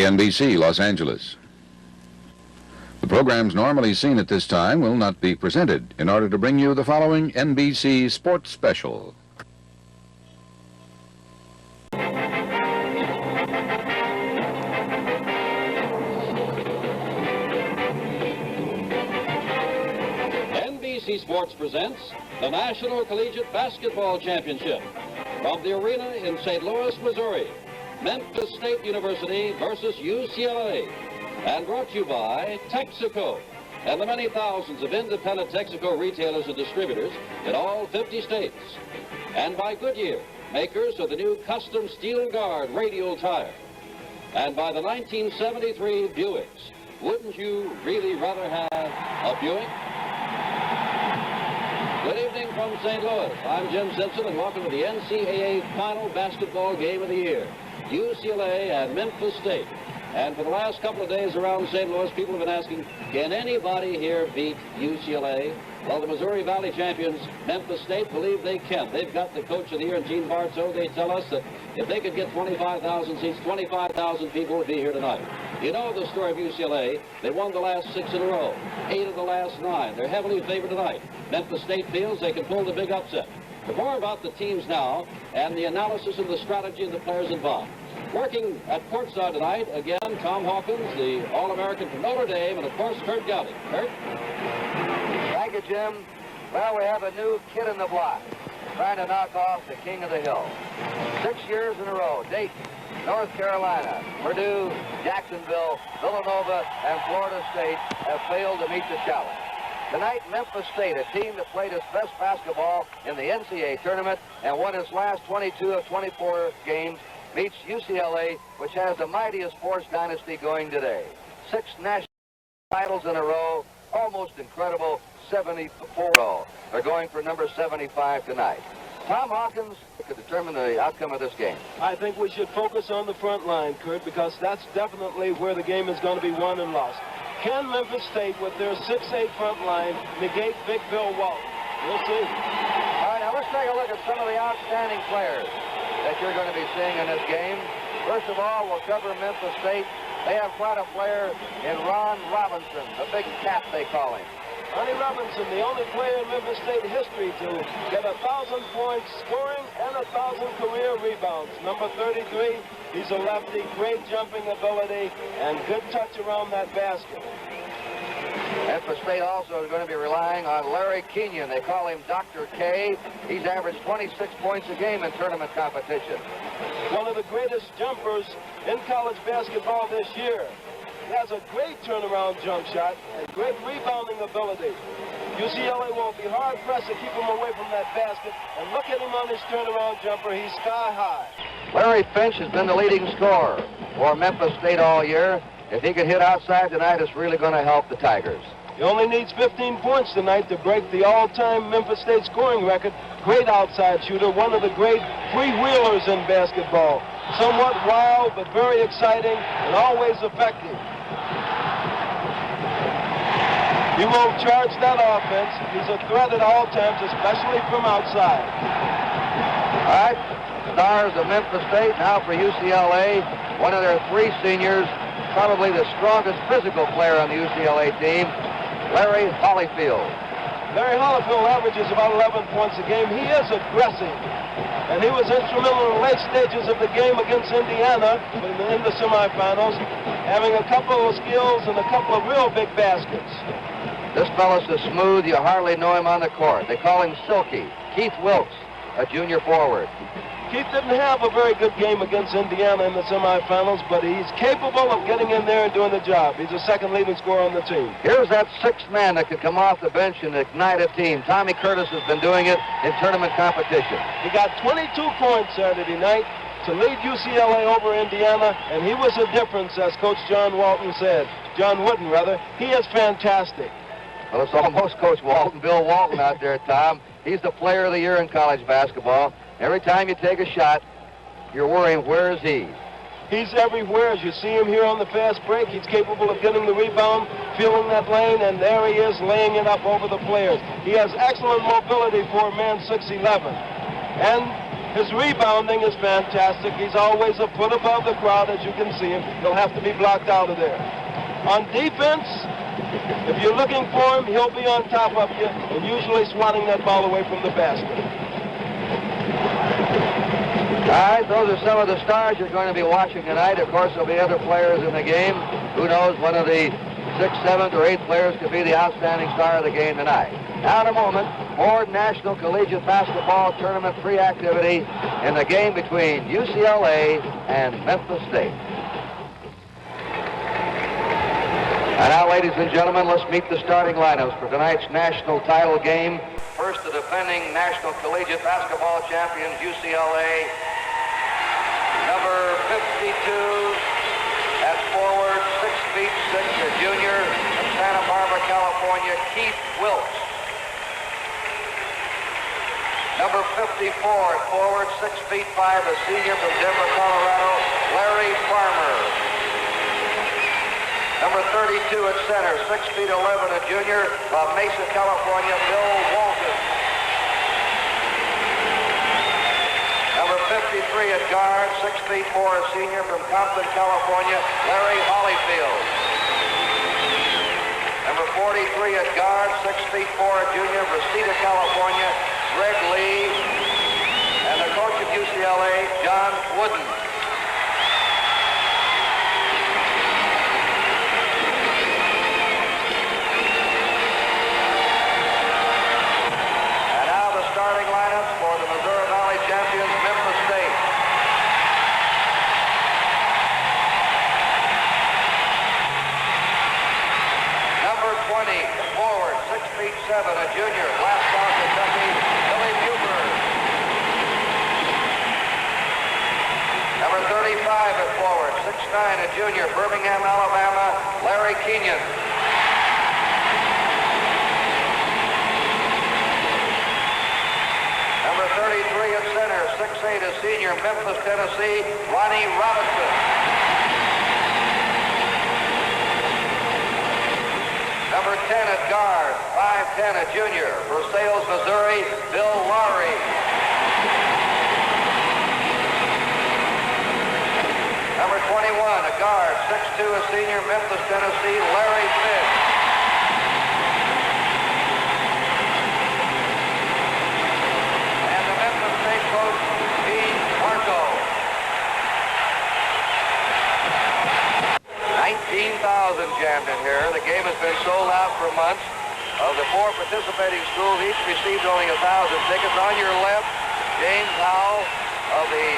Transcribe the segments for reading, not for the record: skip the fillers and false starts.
NBC, Los Angeles. The programs normally seen at this time will not be presented in order to bring you the following NBC Sports Special. NBC Sports presents the National Collegiate Basketball Championship from the arena in St. Louis, Missouri. Memphis State University versus UCLA. And brought to you by Texaco and the many thousands of independent Texaco retailers and distributors in all 50 states. And by Goodyear, makers of the new custom Steel Guard radial tire. And by the 1973 Buicks. Wouldn't you really rather have a Buick? Good evening from St. Louis. I'm Jim Simpson, and welcome to the NCAA final basketball game of the year. UCLA and Memphis State. And for the last couple of days around St. Louis, people have been asking, can anybody here beat UCLA? Well, the Missouri Valley champions, Memphis State, believe they can. They've got the coach of the year, and Gene Bartow. They tell us that if they could get 25,000 seats, 25,000 people would be here tonight. You know the story of UCLA. They won the last 6 in a row, 8 of the last 9. They're heavily favored tonight. Memphis State feels they can pull the big upset. But more about the teams now and the analysis of the strategy and the players involved. Working at courtside tonight, again, Tom Hawkins, the All-American from Notre Dame, and of course, Curt Gowdy. Curt? Thank you, Jim. Well, we have a new kid in the block, trying to knock off the king of the hill. 6 years in a row, Dayton, North Carolina, Purdue, Jacksonville, Villanova, and Florida State have failed to meet the challenge. Tonight, Memphis State, a team that played its best basketball in the NCAA tournament and won its last 22 of 24 games, meets UCLA, which has the mightiest sports dynasty going today. 6 national titles in a row, almost incredible, 74 in a row. They're going for number 75 tonight. Tom Hawkins could determine the outcome of this game. I think we should focus on the front line, Curt, because that's definitely where the game is going to be won and lost. Can Memphis State, with their 6'8" front line, negate big Bill Walton? We'll see. All right, now let's take a look at some of the outstanding players that you're going to be seeing in this game. First of all, we'll cover Memphis State. They have quite a player in Ron Robinson, the big cat they call him. Ronnie Robinson, the only player in Memphis State history to get 1,000 points scoring and 1,000 career rebounds. Number 33, he's a lefty, great jumping ability, and good touch around that basket. Memphis State also is going to be relying on Larry Kenon. They call him Dr. K. He's averaged 26 points a game in tournament competition. One of the greatest jumpers in college basketball this year. He has a great turnaround jump shot and great rebounding ability. UCLA will be hard-pressed to keep him away from that basket. And look at him on his turnaround jumper. He's sky high. Larry Finch has been the leading scorer for Memphis State all year. If he can hit outside tonight, it's really going to help the Tigers. He only needs 15 points tonight to break the all-time Memphis State scoring record. Great outside shooter, one of the great freewheelers in basketball. Somewhat wild, but very exciting and always effective. He will charge that offense. He's a threat at all times, especially from outside. All right, stars of Memphis State. Now for UCLA, one of their 3 seniors, probably the strongest physical player on the UCLA team, Larry Holyfield. Larry Holyfield averages about 11 points a game. He is aggressive, and he was instrumental in the late stages of the game against Indiana in the semifinals, having a couple of skills and a couple of real big baskets. This fellow's so smooth you hardly know him on the court. They call him Silky. Keith Wilkes, a junior forward. Keith didn't have a very good game against Indiana in the semifinals, but he's capable of getting in there and doing the job. He's the second leading scorer on the team. Here's that 6th man that could come off the bench and ignite a team. Tommy Curtis has been doing it in tournament competition. He got 22 points Saturday night to lead UCLA over Indiana, and he was a difference, as Coach John Wooden said. He is fantastic. Well, it's almost Coach Walton, Bill Walton out there, Tom. He's the player of the year in college basketball. Every time you take a shot, you're worrying, where is he? He's everywhere. As you see him here on the fast break, he's capable of getting the rebound, feeling that lane, and there he is laying it up over the players. He has excellent mobility for a man 6'11". And His rebounding is fantastic. He's always a foot above the crowd, as you can see him. He'll have to be blocked out of there. On defense, if you're looking for him, he'll be on top of you and usually swatting that ball away from the basket. All right, those are some of the stars you're going to be watching tonight. Of course, there'll be other players in the game. Who knows, one of the 6th, 7th, or 8th players could be the outstanding star of the game tonight. Now in a moment, more National Collegiate Basketball Tournament pre-activity in the game between UCLA and Memphis State. And now, ladies and gentlemen, let's meet the starting lineups for tonight's national title game. First, the defending National Collegiate Basketball champions, UCLA. Number 52 at forward, 6'6", a junior from Santa Barbara, California, Keith Wilkes. Number 54 at forward, 6'5", a senior from Denver, Colorado, Larry Farmer. Number 32 at center, 6'11", a junior from Mesa, California, Bill Walton. Number 53 at guard, 6'4", a senior from Compton, California, Larry Holyfield. Number 43 at guard, 6'4", a junior from Reseda, California, Greg Lee. And the coach of UCLA, John Wooden. Starting lineups for the Missouri Valley champions, Memphis State. Number 20, forward, 6'7", a junior, Glasgow, Kentucky, Billy Buber. Number 35 at forward, 6'9", a junior, Birmingham, Alabama, Larry Kenon. Number 33 at center, 6'8", a senior, Memphis, Tennessee, Ronnie Robinson. Number 10 at guard, 5'10", a junior, Versailles, Missouri, Bill Lowry. Number 21 at guard, 6'2", a senior, Memphis, Tennessee, Larry Finch. Coach Dean Marco. 19,000 jammed in here. The game has been sold out for months. Of the 4 participating schools, each received only 1,000 tickets. On your left, James Howell of the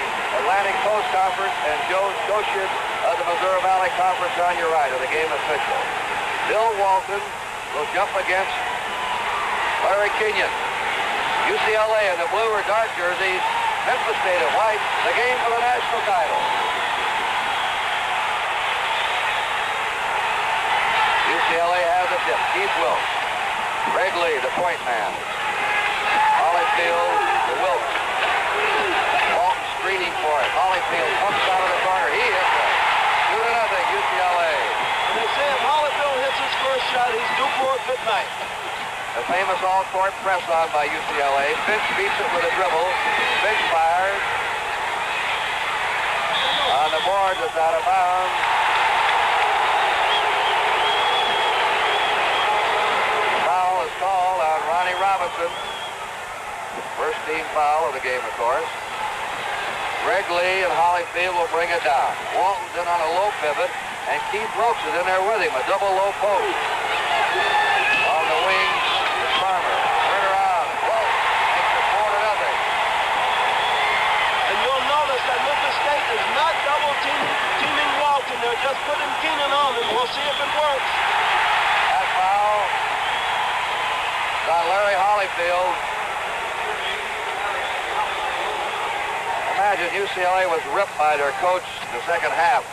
Atlantic Coast Conference and Joe Schoshid of the Missouri Valley Conference on your right of the game official. Bill Walton will jump against Larry Kenon. UCLA in the blue or dark jerseys, Memphis State in white, the game for the national title. UCLA has a tip. Keith Wilkes. Greg Lee, the point man. Holyfield to Wilkes. Walton screening for it. Holyfield pumps out of the corner. He hits it. 2-0, UCLA. And they say if Holyfield hits his first shot, he's due for a good night. The famous all-court press on by UCLA. Finch beats it with a dribble. Finch fires. On the board, it's out of bounds. Foul is called on Ronnie Robinson. First team foul of the game, of course. Greg Lee and Holyfield will bring it down. Walton's in on a low pivot, and Keith Wilkes is in there with him, a double low post. On the wing, Farmer. Turn around. Wilkes makes it 4-0. And you'll notice that Memphis State is not double teaming Walton. They're just putting Kenon on him. We'll see if it works. That foul by Larry Holyfield. Imagine UCLA was ripped by their coach in the second half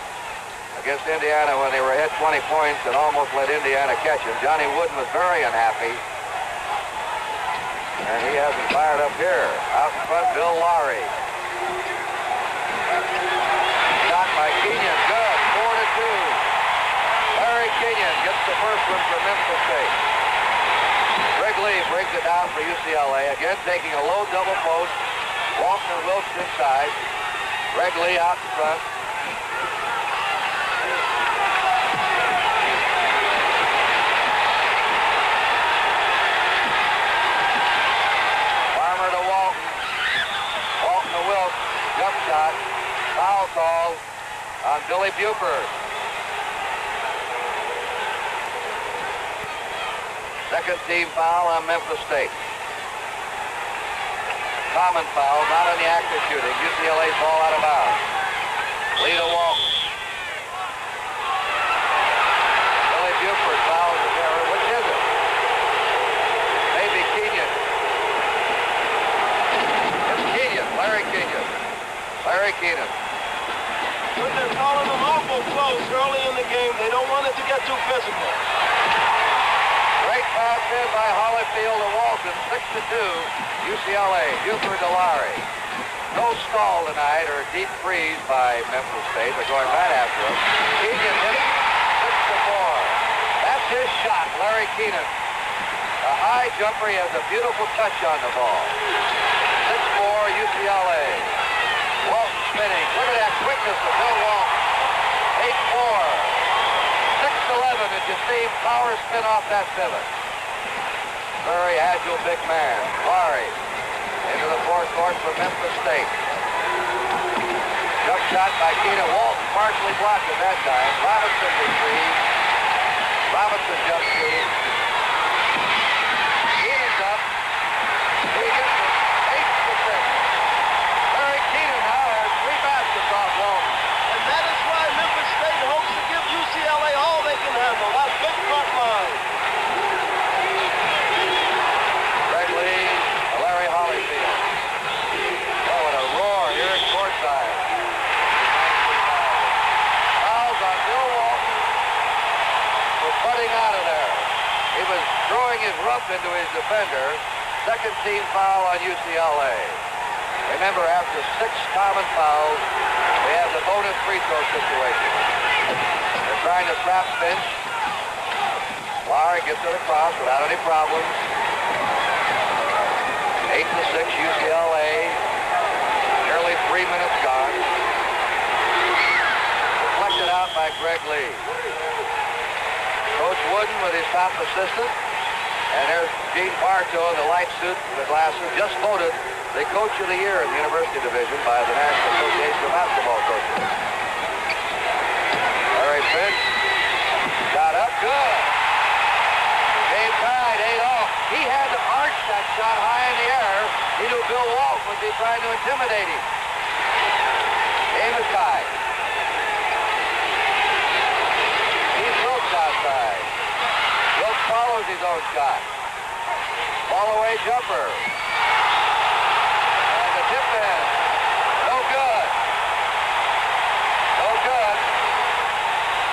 against Indiana when they were ahead 20 points and almost let Indiana catch him. Johnny Wooden was very unhappy. And he hasn't fired up here. Out in front, Bill Lowry. Shot by Kenon, good, 4-2. Larry Kenon gets the first one for Memphis State. Greg Lee brings it down for UCLA, again taking a low double post. Walton and Wilkes inside. Greg Lee out in front. Farmer to Walton. Walton to Wilkes. Jump shot. Foul call on Billy Buford. Second team foul on Memphis State. Common foul, not on the act of shooting. UCLA's ball out of bounds. Lee to Walton. Billy Buford fouls his error. Which is it? Maybe Kenon. It's Kenon. Larry Kenon. Larry Kenon. But they're calling them awful close early in the game. They don't want it to get too physical. Great pass in by Holyfield to Walton. 6-2. UCLA. Buford to Larry. No stall tonight or deep freeze by Memphis State. They're going right after him. Kenon hit it. 6-4. That's his shot, Larry Kenon. A high jumper. He has a beautiful touch on the ball. 6-4 UCLA. Walton spinning. Look at that quickness of Bill Walton. 8-4. 6-11. Did you see him power spin off that pivot? Very agile big man. Larry into the forecourt for Memphis State. Jump shot by Kenon. Walton partially blocked at that time. Robinson retrieves. Robinson jumps through. Kenon's up. He gets it. 8-6. Larry Kenon now has 3 baskets off Walton. And that is why Memphis State hopes to give UCLA all they can handle. That big front line. Greg Lee, Larry Holyfield. Oh, what a roar here at courtside. Fouls on Bill Walton for putting out of there. He was throwing his rump into his defender. Second team foul on UCLA. Remember, after 6 common fouls, they have the bonus free throw situation. They're trying to trap Finch. Larry gets it across without any problems. 8-6 UCLA. Nearly 3 minutes gone. Deflected out by Greg Lee. Coach Wooden with his top assistant. And there's Gene Bartow in the light suit and the glasses, just voted the Coach of the Year in the University Division by the National Association of Basketball Coaches. Larry Finch got up, good. Game tied, 8-all. He had to arch that shot high in the air. He knew Bill Walton would be trying to intimidate him. Game is tied. He's Wilkes outside. Wilkes follows his own shot. Ball away jumper. And the tip in. No good. No good.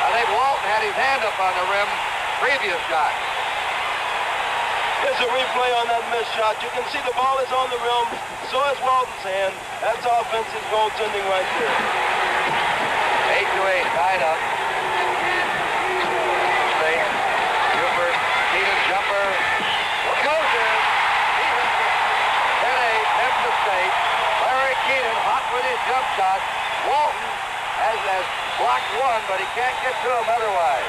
I think Walton had his hand up on the rim previous shot. Here's a replay on that missed shot. You can see the ball is on the rim. So is Walton's hand. That's offensive goaltending right there. 8-8, tied up. State, Buford, Kenon jumper. What goes in? 10-8, Memphis State. Larry Kenon hot with his jump shot. Walton has blocked one, but he can't get to him otherwise.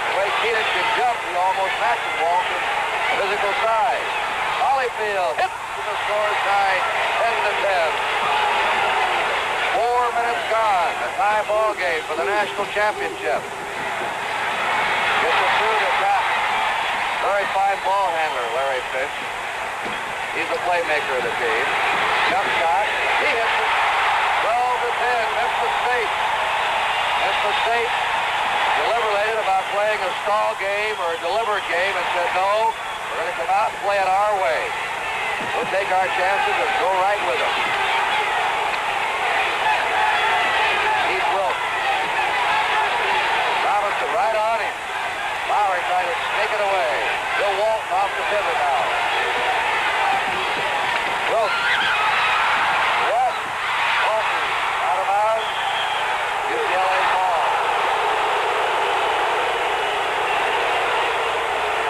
The way Kenon can jump, he almost matches Walton. Physical side. Holyfield hits to the score side, 10-10. 4 minutes gone. A tie ball game for the national championship. Gets it through the top. Very fine ball handler, Larry Finch. He's the playmaker of the team. Jump shot. He hits it. 12-10. Memphis State. Memphis State deliberated about playing a stall game or a deliberate game and said, no, we're going to come out and play it our way. We'll take our chances and go right with them. Keith Wilkes. Robinson right on him. Lowry trying to snake it away. Bill Walton off the pivot now. Wilkes. What? Walton out of bounds. UCLA ball.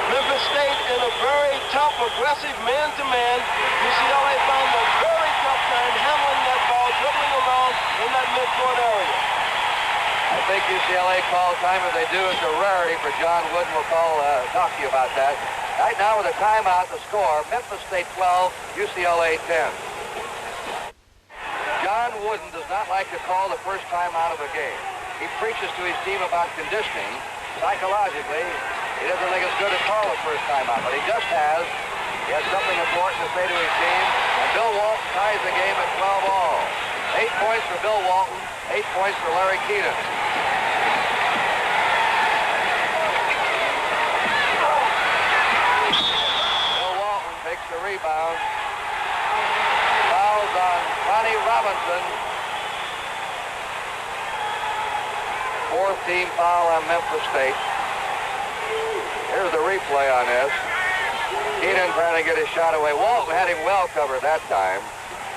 Memphis State in a very tough, aggressive man-to-man. UCLA found them very tough time handling that ball, dribbling around in that midcourt area. I think UCLA call time. If they do, it's a rarity for John Wooden. We'll talk to you about that. Right now with a timeout, the score, Memphis State 12, UCLA 10. John Wooden does not like to call the first time out of a game. He preaches to his team about conditioning. Psychologically, he doesn't think it's good to call the first time out, but he just has. He has something important to say to his team, and Bill Walton ties the game at 12 all. 8 points for Bill Walton, 8 points for Larry Kenon. Bill Walton takes the rebound. Fouls on Ronnie Robinson. 4th team foul on Memphis State. Here's the replay on this. Kenon trying to get his shot away. Walton had him well covered that time.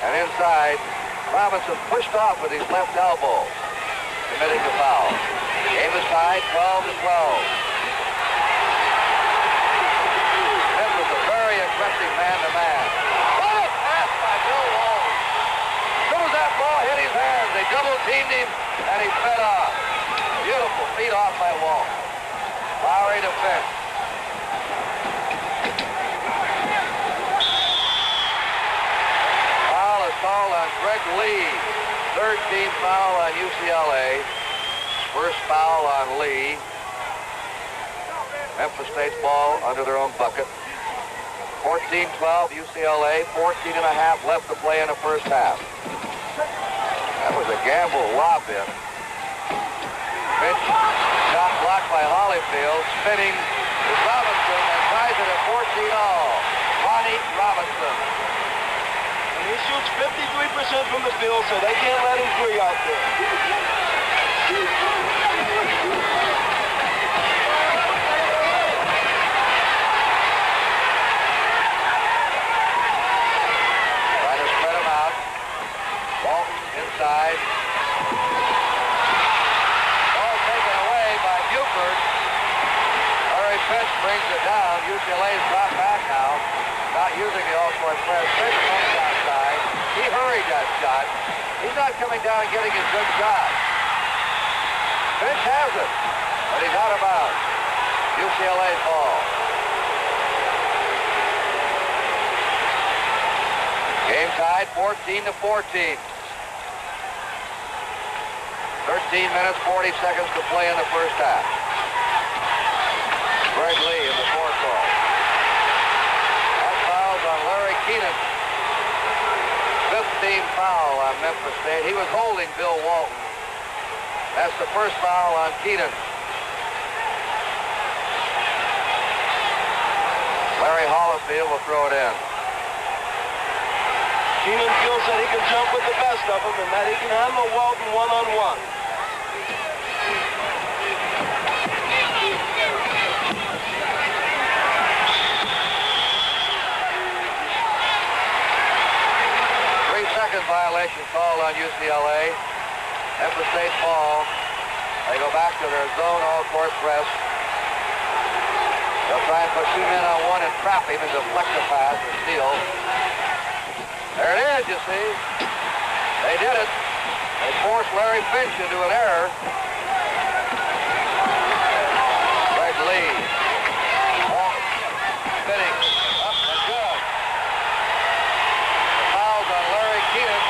And inside, Robinson pushed off with his left elbow, committing the foul. Game is tied 12-12. This was a very aggressive man-to-man. What a pass by Bill Walton. As soon as that ball hit his hands, they double-teamed him, and he fed off. Beautiful feed off by Walton. Lowry to Finch. Foul on Greg Lee. 3rd team foul on UCLA. First foul on Lee. Memphis State's ball under their own bucket. 14-12 UCLA. 14 and a half left to play in the first half. That was a gamble lob in. Finch shot blocked by Holyfield. Spinning to Robinson and ties it at 14 all. Ronnie Robinson. He shoots 53% from the field, so they can't let him free out there. Trying to spread him out. Walton inside. Ball taken away by Buford. Larry Finch brings it down. UCLA's dropped back now. Not using the all-court press. Finch comes outside. He hurried that shot. He's not coming down and getting his good shot. Finch has it, but he's out of bounds. UCLA's ball. Game tied 14-14. 13 minutes, 40 seconds to play in the first half. Greg Lee in the forecourt. Larry Kenon. 5th team foul on Memphis State. He was holding Bill Walton. That's the first foul on Kenon. Larry Holyfield will throw it in. Kenon feels that he can jump with the best of them and that he can handle Walton one-on-one. Violation called on UCLA. Memphis State ball. They go back to their zone all-court press. They'll try and put 2 men on one and trap him and deflect the pass or steal. There it is, you see. They did it. They forced Larry Finch into an error. Greg Lee. Walton. Spinning. Up and good. The fouls on Larry Kenon.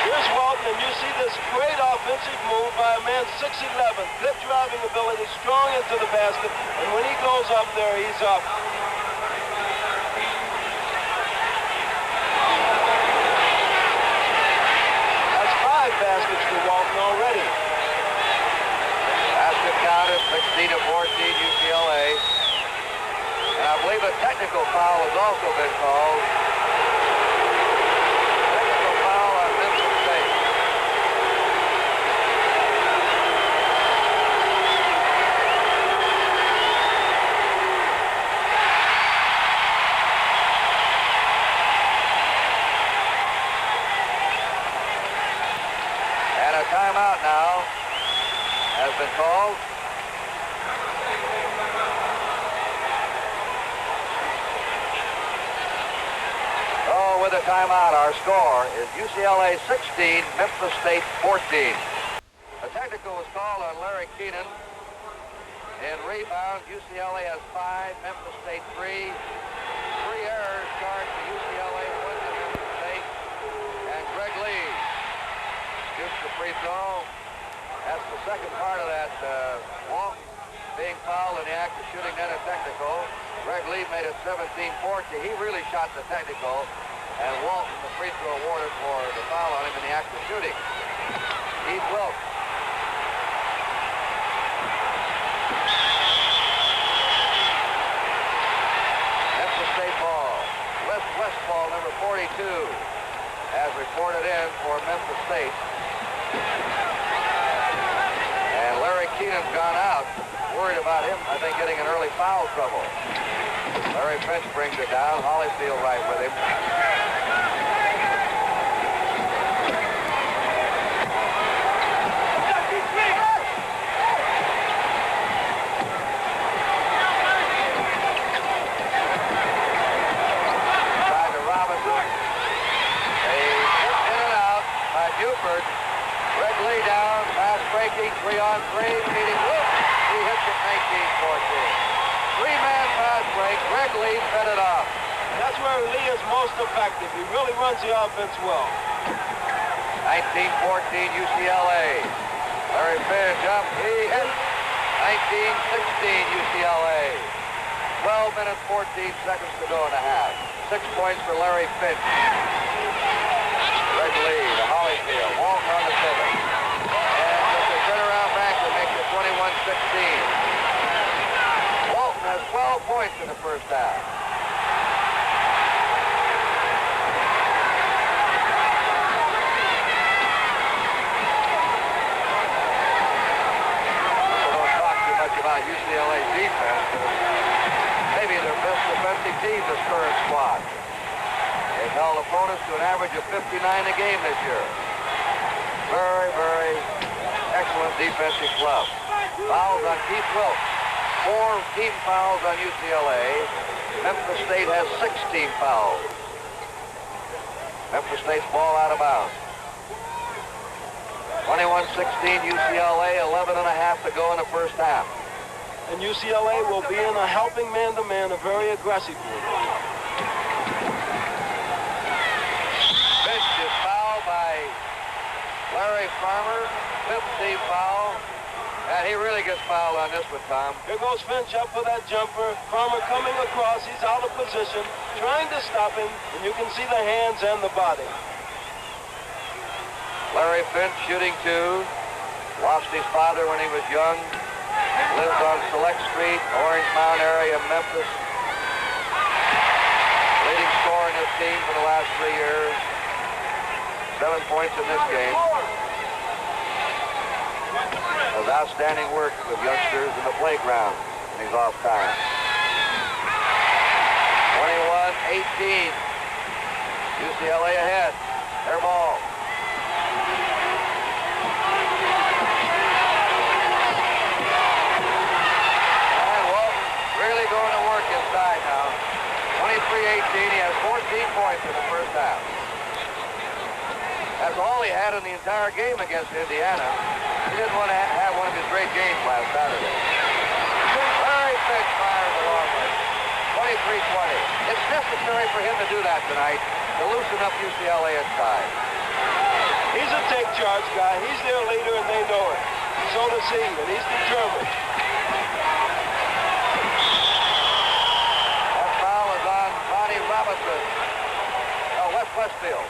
Here's Walton, and you see this great offensive move by a man 6'11", hip driving ability, strong into the basket, and when he goes up there, he's up. That's 5 baskets for Walton already. Basket counted 16-14 UCLA. And I believe a technical foul has also been called. Technical foul on Memphis State. And a timeout now has been called. with a timeout. Our score is UCLA 16, Memphis State 14. A technical was called on Larry Kenon. In rebounds, UCLA has 5, Memphis State 3. 3 errors charged to UCLA, 1 to Memphis State. And Greg Lee shoots the free throw. That's the second part of that Walton being fouled in the act of shooting then a technical. Greg Lee made it 17-14. He really shot the technical. And Walton, the free throw awarded for the foul on him in the act of shooting. Keith Wilkes. West ball, number 42, has reported in for Memphis State. And Larry Kenon's gone out, worried about him, I think, getting in early foul trouble. Larry Finch brings it down. Holyfield right with him. Buford. Greg Lee down, pass breaking, 3-on-3, meeting Wolf. He hits it 19-14. 3-man pass break, Greg Lee fed it off. That's where Lee is most effective. He really runs the offense well. 19-14 UCLA. Larry Finch up, he hits 19-16 UCLA. 12 minutes, 14 seconds to go in the half. 6 points for Larry Finch. Greg Lee to Holyfield. Walton on the pivot. And with the turnaround back to make it 21-16. Walton has 12 points in the first half. People don't talk too much about UCLA's defense. Maybe their best defensive team, this current squad. They've held opponents to an average of 59 a game this year. Very, very excellent defensive club. Fouls on Keith Wilkes. 4 team fouls on UCLA. Memphis State has 16 fouls. Memphis State's ball out of bounds. 21-16 UCLA, 11 and a half to go in the first half. And UCLA will be in a helping man-to-man, a very aggressive group. Larry Farmer, 5th team foul, and he really gets fouled on this one, Tom. Here goes Finch up for that jumper. Farmer coming across, he's out of position, trying to stop him, and you can see the hands and the body. Larry Finch shooting 2, lost his father when he was young, lived on Select Street, Orange Mound area, Memphis. Leading scorer in his team for the last 3 years. 7 points in this game. Does outstanding work with youngsters in the playground in his off time. 21-18. UCLA ahead. Their ball. And Walton really going to work inside now. 23-18. He has 14 points in the first half. That's all he had in the entire game against Indiana. He didn't want to have one of his great games last Saturday. Larry Finch fires a long one. 23-20. It's necessary for him to do that tonight to loosen up UCLA inside. He's a take charge guy. He's their leader and they know it. So does he, and he's determined. That foul is on Bonnie Robinson. Oh, Westfield.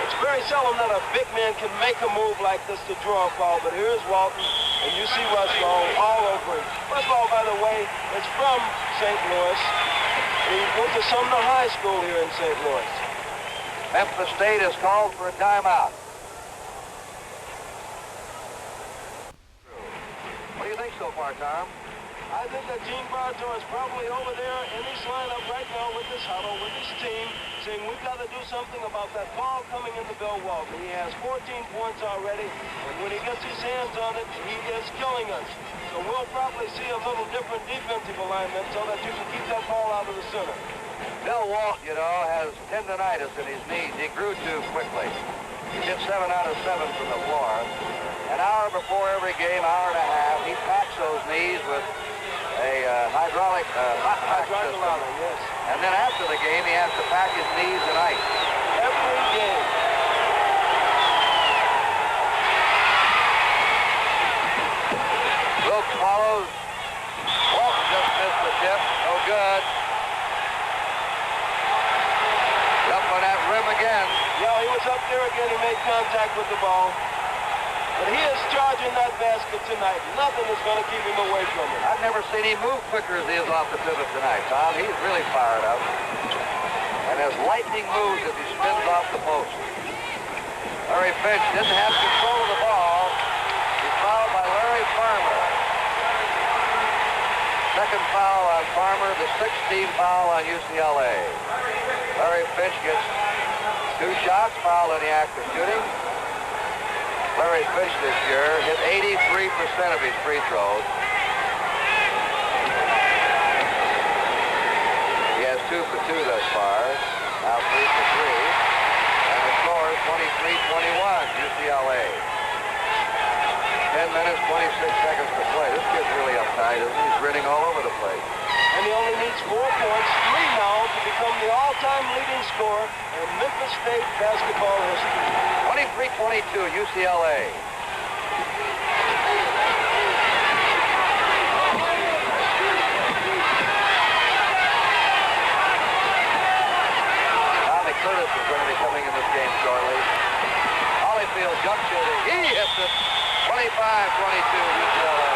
It's very seldom that a big man can make a move like this to draw a foul, but here's Walton, and you see Westfall all over him. Westfall, by the way, is from St. Louis. He went to Sumner High School here in St. Louis. Memphis State is called for a timeout. What do you think so far, Tom? I think that Gene Bartow is probably over there in his lineup right now with this huddle, with his team, saying we've got to do something about that ball coming into Bill Walton. He has 14 points already, and when he gets his hands on it, he is killing us. So we'll probably see a little different defensive alignment so that you can keep that ball out of the center. Bill Walton, you know, has tendonitis in his knees. He grew too quickly. He did 7 out of 7 from the floor. An hour before every game, hour and a half, he packs those knees with a hydraulic hot pack system. Yes. And then after the game, he has to pack his knees in ice. Every game. Wilkes follows. Walton just missed the tip. No good. Up on that rim again. Yeah, he was up there again. He made contact with the ball. But he is charging that basket tonight. Nothing is going to keep him away from it. I've never seen him move quicker as he is off the pivot tonight, Tom. He's really fired up. And has lightning moves as he spins off the post. Larry Finch didn't have control of the ball. He's fouled by Larry Farmer. Second foul on Farmer, the 16th foul on UCLA. Larry Finch gets 2 shots, fouled in the act of shooting. Larry Finch this year hit 83% of his free throws. He has 2 for 2 thus far. Now 3 for 3. And the score is 23-21, UCLA. 10 minutes, 26 seconds to play. This kid's really uptight, isn't he? He's grinning all over the place. And he only needs 4 points, 3 now, to become the all-time leading scorer in Memphis State basketball history. 23-22, UCLA. Tommy Curtis is going to be coming in this game shortly. Holyfield jump shooting. He hits it. 25-22, UCLA.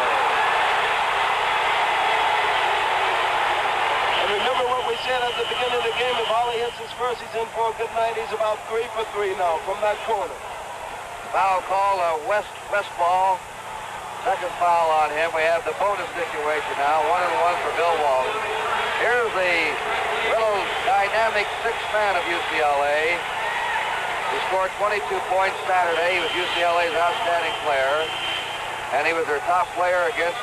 And remember what we said at the beginning of the game, if Holly hits his first, he's in for a good night. He's about 3 for 3 now from that corner. Foul call, Westball. Second foul on him. We have the bonus situation now. 1-1 for Bill Walton. Here's the little dynamic 6th man of UCLA. He scored 22 points Saturday. He was UCLA's outstanding player. And he was their top player against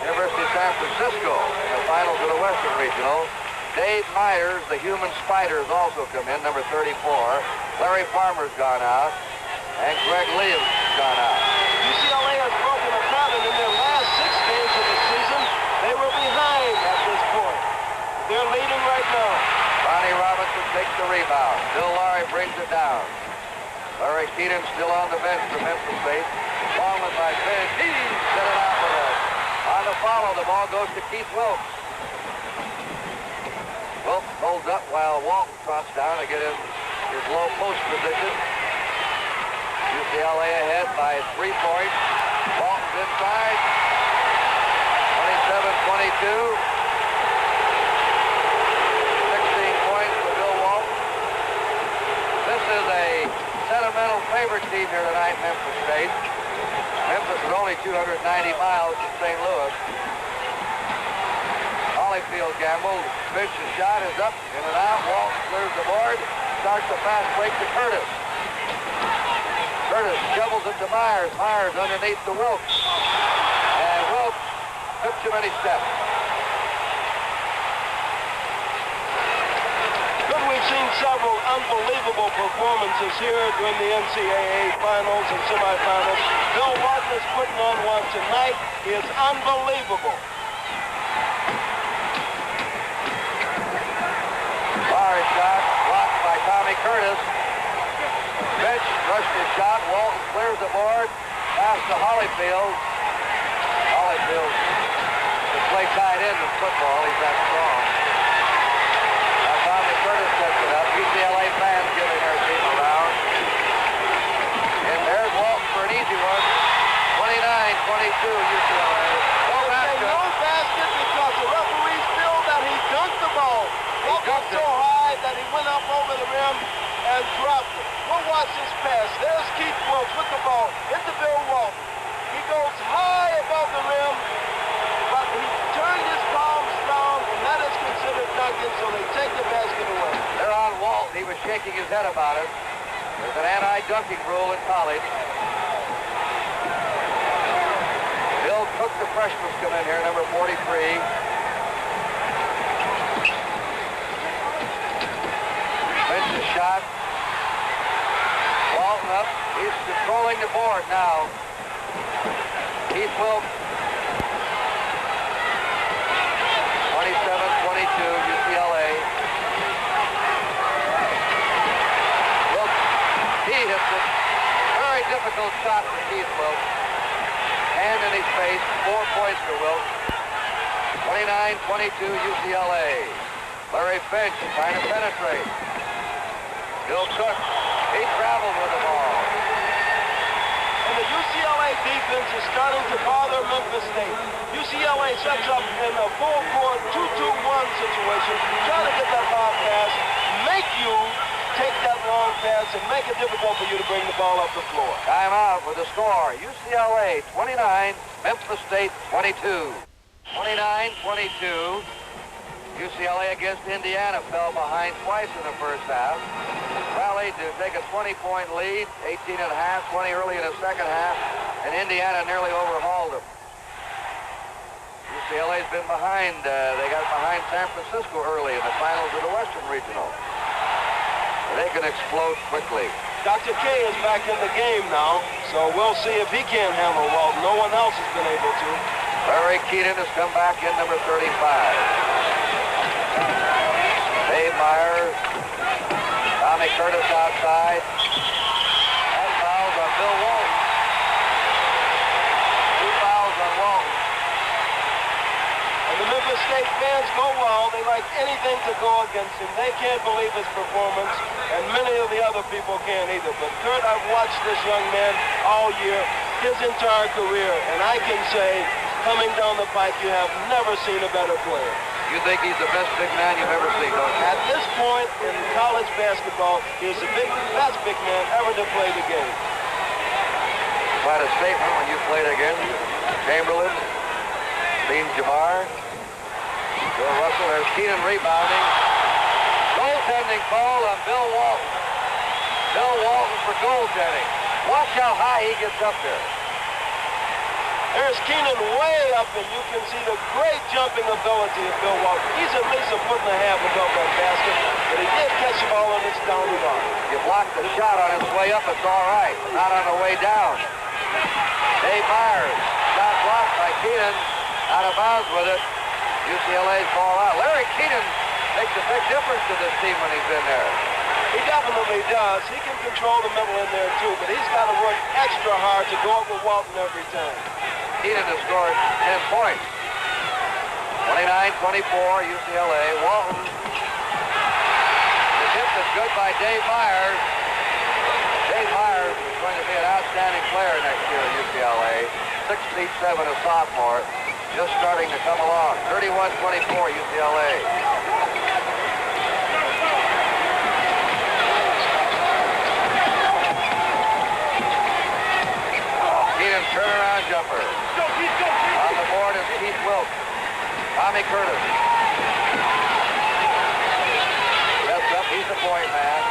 University of San Francisco in the finals of the Western Regional. Dave Myers, the human spider, has also come in, number 34. Larry Farmer's gone out. And Greg Williams has gone out. UCLA has broken a pattern in their last 6 games of the season. They were behind at this point. They're leading right now. Ronnie Robinson takes the rebound. Bill Laurie brings it down. Larry Kenon still on the bench for Memphis State. Ballman by Finch. He set it out with it. On the follow, the ball goes to Keith Wilkes. Wilkes holds up while Walton trots down to get in his low post position. UCLA ahead by 3 points. Walton's inside. 27-22. 16 points for Bill Walton. This is a sentimental favorite team here tonight, Memphis State. Memphis is only 290 miles from St. Louis. Holyfield gambled. Finch's shot is up, in and out. Walton clears the board. Starts the fast break to Curtis. Curtis shovels it to Myers. Myers underneath to Wilkes. And Wilkes took too many steps. But we've seen several unbelievable performances here during the NCAA finals and semifinals. Bill Walton is putting on one tonight. He is unbelievable. Myers shot blocked by Tommy Curtis. Finch rushed his shot. Walton clears the board. Pass to Holyfield. Holyfield can play tight end in football. He's that strong. Now Tommy Curtis sets it up. UCLA fans giving their team a round. And there's Walton for an easy one. 29-22 UCLA. No basket because the referees feel that he dunked the ball. Walton so high that he went up over the rim and dropped it. We'll watch this pass. There's Keith Wilkes with the ball into Bill Walton. He goes high above the rim, but he turned his palms down, and that is considered dunking, so they take the basket away. They're on Walton. He was shaking his head about it. There's an anti-dunking rule in college. Bill Cook, the freshman's come in here, number 43. Finch's shot. Walton up. He's controlling the board now. Keith Wilk. 27-22, UCLA. Wilk, he hits it. Very difficult shot for Keith Wilk. Hand in his face, 4 points for Wilk. 29-22, UCLA. Larry Finch trying to penetrate. Bill Cook, he traveled with the ball. And the UCLA defense is starting to bother Memphis State. UCLA sets up in a full court 2-2-1 situation, trying to get that long pass, make you take that long pass, and make it difficult for you to bring the ball up the floor. Timeout with the score. UCLA 29, Memphis State 22. 29-22. UCLA against Indiana fell behind twice in the first half. Rallied to take a 20-point lead, 18 at half, 20 early in the second half, and Indiana nearly overhauled them. UCLA's been behind. They got behind San Francisco early in the finals of the Western Regional. They can explode quickly. Dr. K is back in the game now, so we'll see if he can't handle Walton. No one else has been able to. Larry Kenon has come back in, number 35. Dave Myers, Tommy Curtis outside. And fouls on Bill Walton. 2 fouls on Walton. And the Memphis State fans go wild. They like anything to go against him. They can't believe his performance, and many of the other people can't either. But Curt, I've watched this young man all year, his entire career, and I can say, coming down the pike, you have never seen a better player. You think he's the best big man you've ever seen, don't you? At this point in college basketball, he's the best big man ever to play the game. Quite a statement when you played against Chamberlain, Dean Jamar, Bill Russell. There's Kenon rebounding. Goaltending call on Bill Walton. Bill Walton for goaltending. Watch how high he gets up there. There's Kenon way up, and you can see the great jumping ability of Bill Walton. He's at least a foot and a half above that basket, but he did catch the ball on its down the line. You block the shot on its way up, it's all right. Not on the way down. Dave Myers, shot blocked by Kenon, out of bounds with it. UCLA's ball out. Larry Kenon makes a big difference to this team when he's in there. He definitely does. He can control the middle in there, too, but he's got to work extra hard to go up with Walton every time. Kenon has scored 10 points. 29-24, UCLA. Walton. The hit is good by Dave Myers. Dave Myers is going to be an outstanding player next year at UCLA. 6'7", a sophomore. Just starting to come along. 31-24, UCLA. Kenon turnaround jumper. On the board is Keith Wilk. Tommy Curtis. Steps up, he's the point man.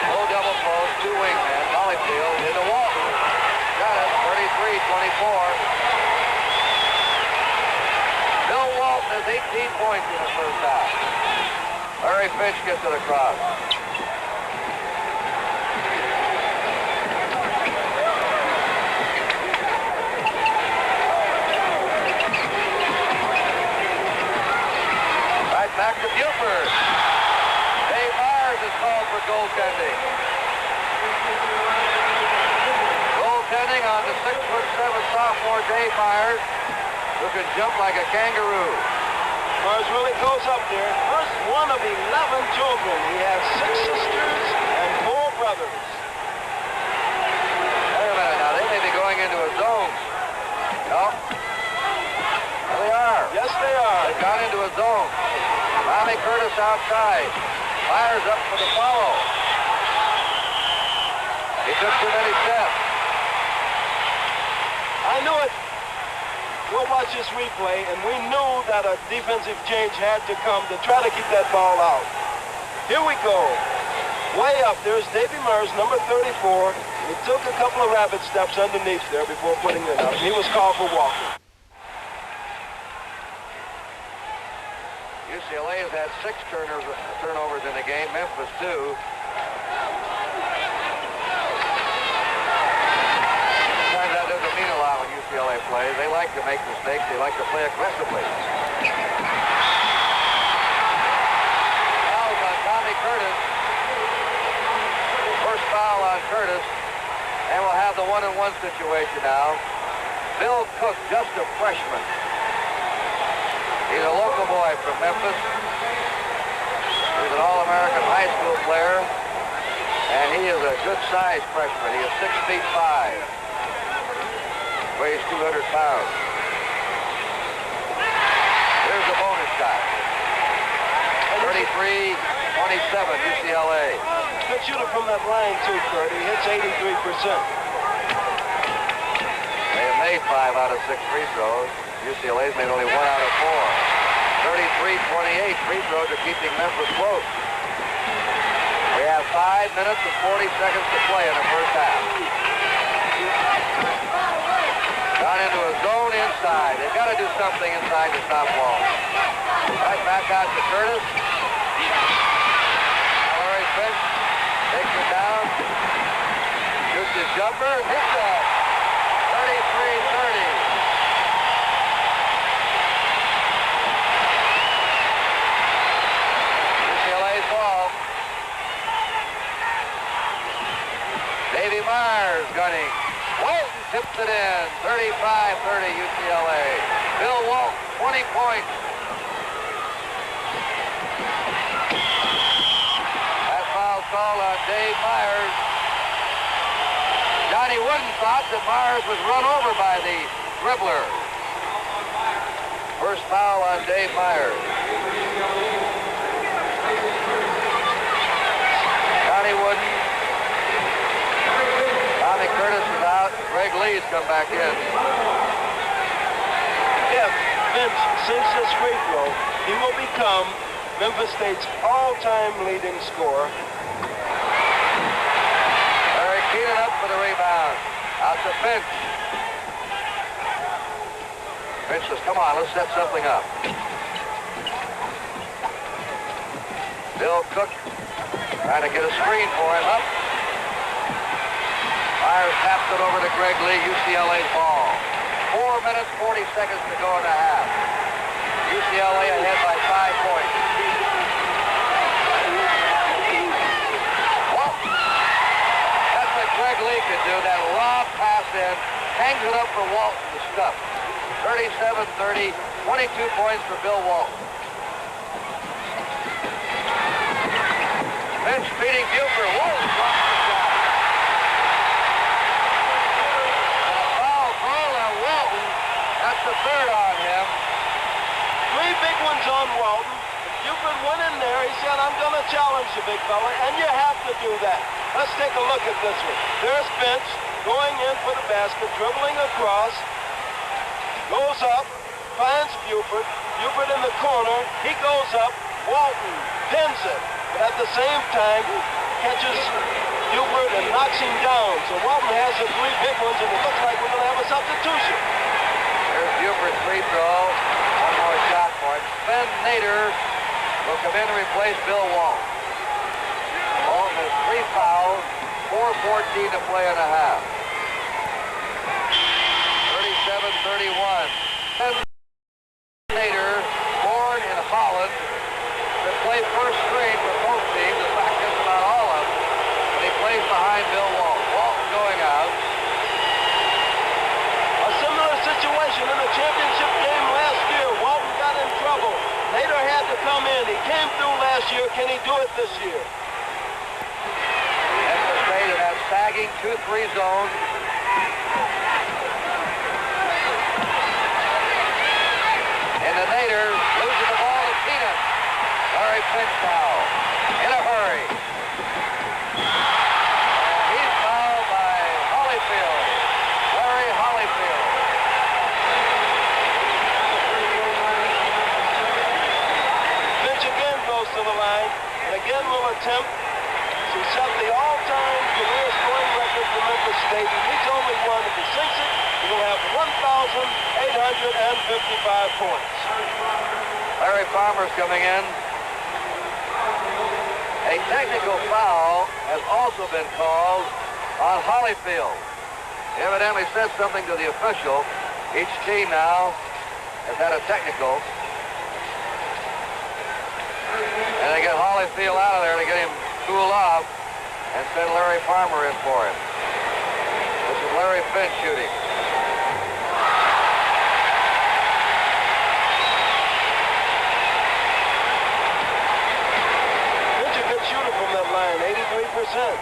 Low double post, 2 wingmen. Holyfield into Walton. Got it, 33-24. Bill Walton has 18 points in the first half. Larry Finch gets it across. Right back to Buford. Dave Myers is called for goaltending. Goaltending on the 6'7" sophomore Dave Myers, who can jump like a kangaroo. Myers really goes up there. First one of 11 children. He has 6 sisters and 4 brothers. Wait a minute now, they may be going into a zone. No? There they are. Yes, they are. They've gone into a zone. Tommy Curtis outside. Myers up for the follow. He took too many steps. I knew it. We'll watch this replay, and we knew that a defensive change had to come to try to keep that ball out. Here we go. Way up, there's Davey Myers, number 34. He took a couple of rabbit steps underneath there before putting it up. He was called for walking. UCLA has had 6 turnovers in the game. Memphis 2. Sometimes that doesn't mean a lot when UCLA plays. They like to make mistakes. They like to play aggressively. Fouls on Tommy Curtis. First foul on Curtis. And we'll have the 1-on-1 situation now. Bill Cook, just a freshman. He's a local boy from Memphis. He's an All-American high school player. And he is a good-sized freshman. He is 6'5". Weighs 200 pounds. Here's the bonus shot. 33-27, UCLA. Good shooter from that line, too, Curt. He hits 83%. They have made 5 out of 6 free throws. UCLA's made only 1 out of 4. 33-28 free throws are keeping Memphis close. We have 5 minutes and 40 seconds to play in the first half. Got into a zone inside. They've got to do something inside the stop wall. Right back out to Curtis. Larry Finch takes it down. Shoots his jumper. Hits that. 33-30. UCLA's ball. Davy Myers gunning. Walton tips it in. 35-30 UCLA. Bill Walton, 20 points. That foul called on Dave Myers. Johnny Wooden thought that Myers was run over by the dribbler. First foul on Dave Myers. Johnny Wooden. Tommy Curtis is out. Greg Lee's come back in. If Finch sinks this free throw, he will become Memphis State's all-time leading scorer. Larry Kenon up for the rebound. Out to Finch. Finch says, come on, let's set something up. Bill Cook trying to get a screen for him. Up. Myers taps it over to Greg Lee, UCLA's ball. 4 minutes, 40 seconds to go in the half. UCLA ahead by 5 points. Well, that's what Greg Lee can do. That lob pass in, hangs it up for Walton to stuff. 37-30, 22 points for Bill Walton. Finch beating Buford. Walton drops the shot. That's the third on him. 3 big ones on Walton. Buford went in there. He said, I'm going to challenge you, big fella, and you have to do that. Let's take a look at this one. There's Finch going in for the basket, dribbling across, goes up, finds Buford. Buford in the corner. He goes up. Walton pins it, but at the same time catches Buford and knocks him down. So Walton has the 3 big ones, and it looks like we're going to have a substitution. Here's Buford's free throw. One more shot for him. Ben Nader will come in and replace Bill Walton. Walton has 3 fouls, 4:14 to play in a half. 37-31. Ben Nader, born in Holland, to play first string for both teams. In fact, just about all of them. But he plays behind Bill Walton. Walton going out. Situation in the championship game last year. Walton got in trouble. Nader had to come in. He came through last year. Can he do it this year? Memphis State in that sagging 2-3 zone. And the Nader losing the ball to Kenon. Larry Finch foul. In a hurry. And he's fouled by Holyfield. Larry Holyfield. To the line, and again will attempt to set the all-time career scoring record for Memphis State. He needs only one. If he sinks it, he will have 1,855 points. Larry Farmer's coming in. A technical foul has also been called on Holyfield. He evidently said something to the official. Each team now has had a technical. And they get Holyfield out of there to get him cooled off and send Larry Farmer in for him. This is Larry Finch shooting. Finch a good shooter from that line, 83%. 37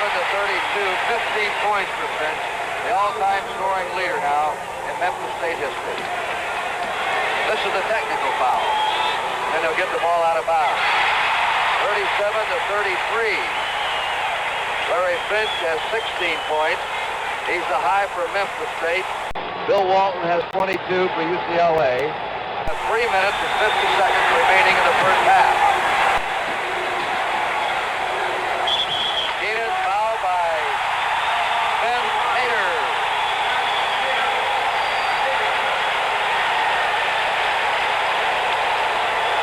to 32, 15 points for Finch, the all-time scoring leader now in Memphis State history. This is the technical foul. Then they'll get the ball out of bounds. 37 to 33. Larry Finch has 16 points. He's the high for Memphis State. Bill Walton has 22 for UCLA. 3 minutes and 50 seconds remaining in the first half. Kenon fouled by Ben Nader.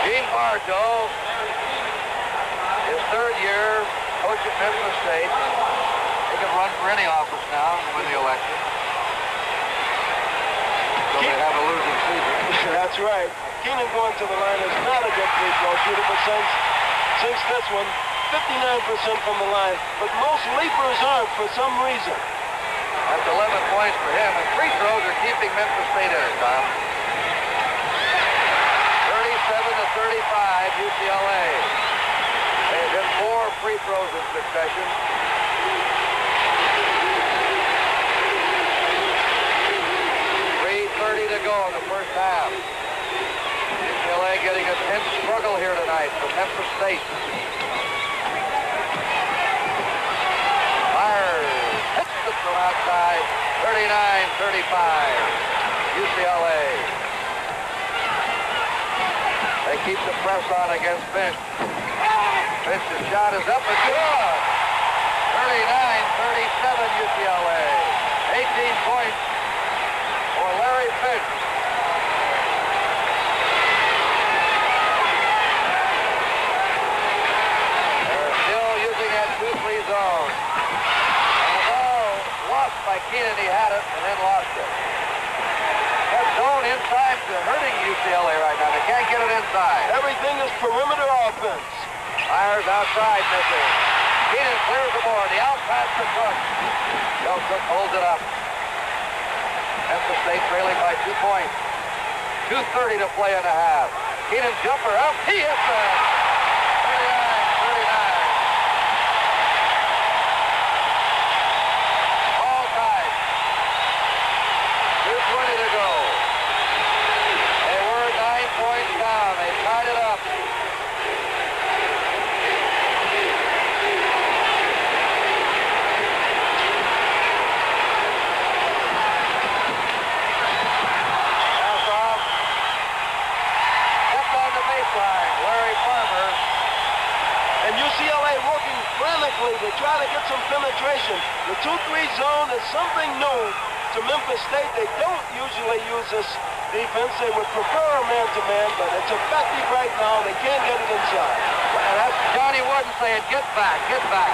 Gene Bartow, his third year, coach at Memphis State. He can run for any office now and win the election. So they have a losing season. That's right. Kenon going to the line is not a good free throw shooter, but since this one, 59% from the line. But most leapers aren't for some reason. That's 11 points for him, and free throws are keeping Memphis State in it, Tom. 37 to 35, UCLA. They've hit 4 free throws in succession. 3:30 to go in the first half. UCLA getting a tense struggle here tonight from Memphis State. Myers hits it from outside. 39-35, UCLA. They keep the press on against Finch. Finch's shot is up and good. 39-37 UCLA. 18 points for Larry Finch. They're still using that 2-3 zone. And the ball lost by Kenon. He had it and then lost it. That zone inside is hurting UCLA right now. They can't get it inside. Everything is perimeter offense. Myers outside, missing. Kenon clears the board. The out pass to Cook. Cook holds it up. Memphis State trailing by 2 points. 2:30 to play in the half. Kenon jumper up. He hits it. 39-39. All tied. 2:20 to go. They were 9 points down. They tied it up. Larry Farmer. And UCLA working frantically to try to get some penetration. The 2-3 zone is something new to Memphis State. They don't usually use this defense. They would prefer a man-to-man, but it's effective right now. They can't get it inside. And that's Johnny Wooden saying, get back, get back.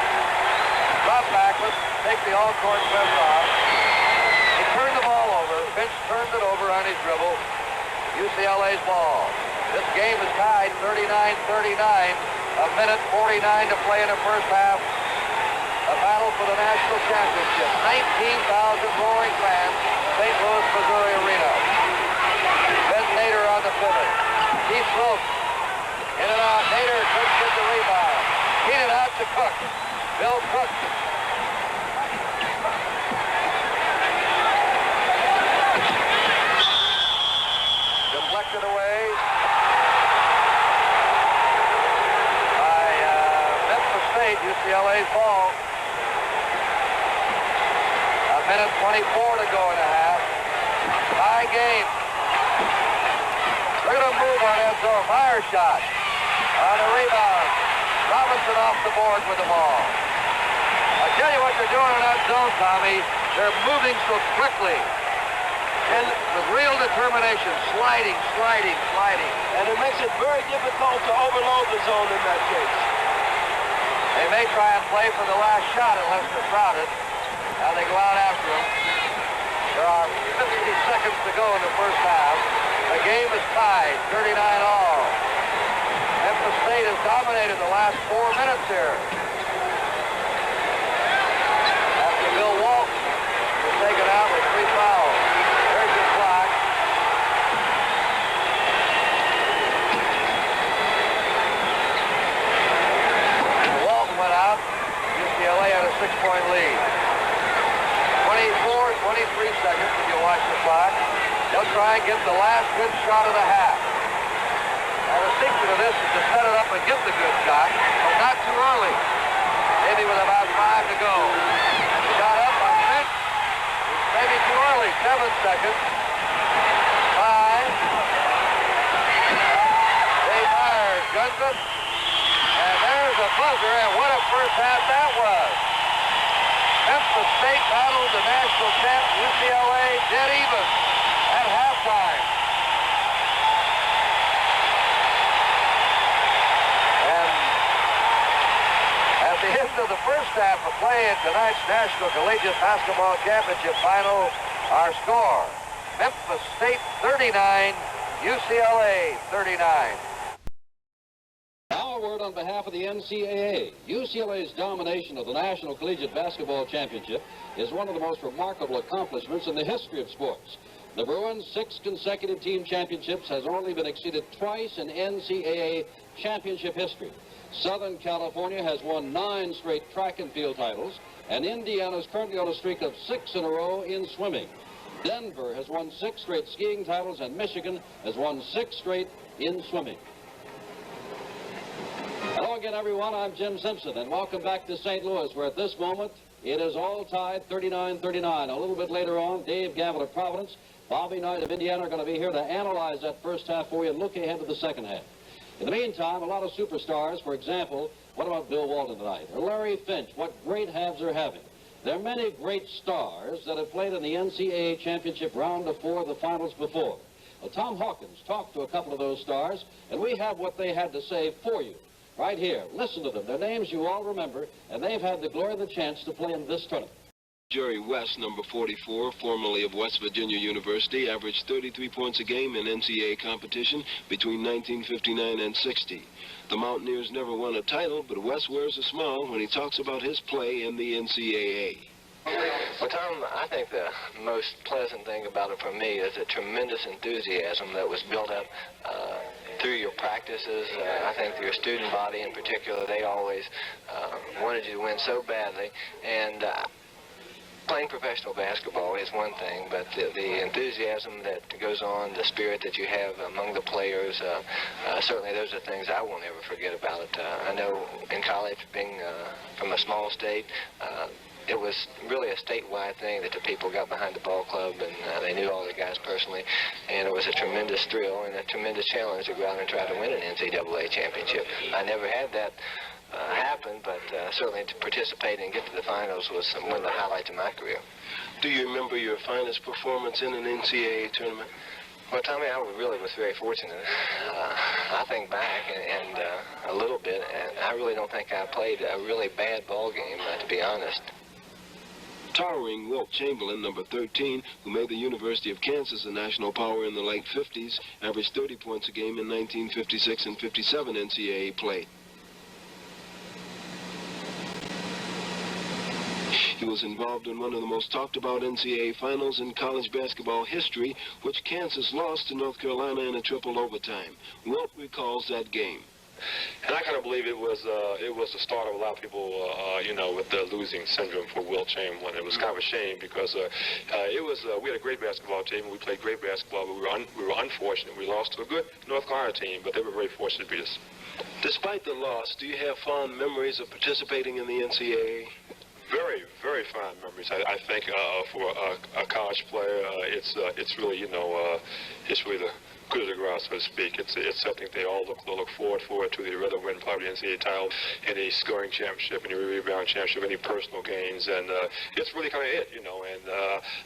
Drop back, let's take the all-court press off. He turned the ball over. Finch turned it over on his dribble. UCLA's ball. This game is tied 39-39. A minute 49 to play in the first half. A battle for the national championship. 19,000 roaring fans, St. Louis, Missouri Arena. Ben Nader on the pivot. Keith Slope. In and out. Nader couldn't get the rebound. Kenon out to Cook. Bill Cook. Deflected away. UCLA's ball. A minute 24 to go in the half. Tie game. Look at him move on that zone. Myers shot. On the rebound. Robinson off the board with the ball. I tell you what they're doing in that zone, Tommy. They're moving so quickly. And with real determination, sliding. And it makes it very difficult to overload the zone in that case. They may try and play for the last shot unless they're crowded. Now they go out after him. There are 50 seconds to go in the first half. The game is tied, 39 all. Memphis State has dominated the last 4 minutes here. After Bill Walton was taken out with 3 fouls. There's your clock. Walton went out. UCLA had a 6-point lead. 23 seconds if you watch the clock. They'll try and get the last good shot of the half. Now the secret of this is to set it up and get the good shot, but not too early. Maybe with about 5 to go. Shot up by Finch. Maybe too early. 7 seconds. 5. They fires. Guns it. And there's a buzzer, and what a first half that was. Memphis State battled the national champ UCLA dead even at halftime. And at the end of the first half of play in tonight's National Collegiate Basketball Championship final, our score, Memphis State 39, UCLA 39. Now a word on behalf of the NCAA. UCLA's domination of the National Collegiate Basketball Championship is one of the most remarkable accomplishments in the history of sports. The Bruins' 6 consecutive team championships has only been exceeded twice in NCAA championship history. Southern California has won 9 straight track and field titles, and Indiana is currently on a streak of 6 in a row in swimming. Denver has won 6 straight skiing titles, and Michigan has won 6 straight in swimming. Hello again, everyone. I'm Jim Simpson, and welcome back to St. Louis, where at this moment it is all tied 39-39. A little bit later on, Dave Gavitt of Providence, Bobby Knight of Indiana are going to be here to analyze that first half for you and look ahead to the second half. In the meantime, a lot of superstars. For example, what about Bill Walton tonight? Or Larry Finch? What great halves they're having. There are many great stars that have played in the NCAA championship round of 4 of the finals before. Well, Tom Hawkins talked to a couple of those stars, and we have what they had to say for you. Right here. Listen to them. Their names you all remember, and they've had the glory of the chance to play in this tournament. Jerry West, number 44, formerly of West Virginia University, averaged 33 points a game in NCAA competition between 1959 and 60. The Mountaineers never won a title, but West wears a smile when he talks about his play in the NCAA. Well, Tom, I think the most pleasant thing about it for me is the tremendous enthusiasm that was built up through your practices. I think your student body in particular, they always wanted you to win so badly. And playing professional basketball is one thing, but the enthusiasm that goes on, the spirit that you have among the players, certainly those are things I won't ever forget about it. I know in college, being from a small state, it was really a statewide thing that the people got behind the ball club, and they knew all the guys personally, and it was a tremendous thrill and a tremendous challenge to go out and try to win an NCAA championship. I never had that happen, but certainly to participate and get to the finals was one of the highlights of my career. Do you remember your finest performance in an NCAA tournament? Well, Tommy, I really was very fortunate. I think back and a little bit, and I really don't think I played a really bad ball game, to be honest. Towering Wilt Chamberlain, number 13, who made the University of Kansas a national power in the late 50s, averaged 30 points a game in 1956 and 57 NCAA play. He was involved in one of the most talked about NCAA finals in college basketball history, which Kansas lost to North Carolina in a triple overtime. Wilt recalls that game. And I kind of believe it was the start of a lot of people, with the losing syndrome for Wilt Chamberlain. It was kind of a shame because we had a great basketball team. We played great basketball, but we were unfortunate. We lost to a good North Carolina team, but they were very fortunate to beat us. Despite the loss, do you have fond memories of participating in the NCAA? Very, very fond memories. I think for a college player, it's really, it's really coup de grace, so to speak. It's something they all look forward to. They'd rather win probably the NCAA title, any scoring championship, any rebound championship, any personal gains, and it's really kind of it, you know. And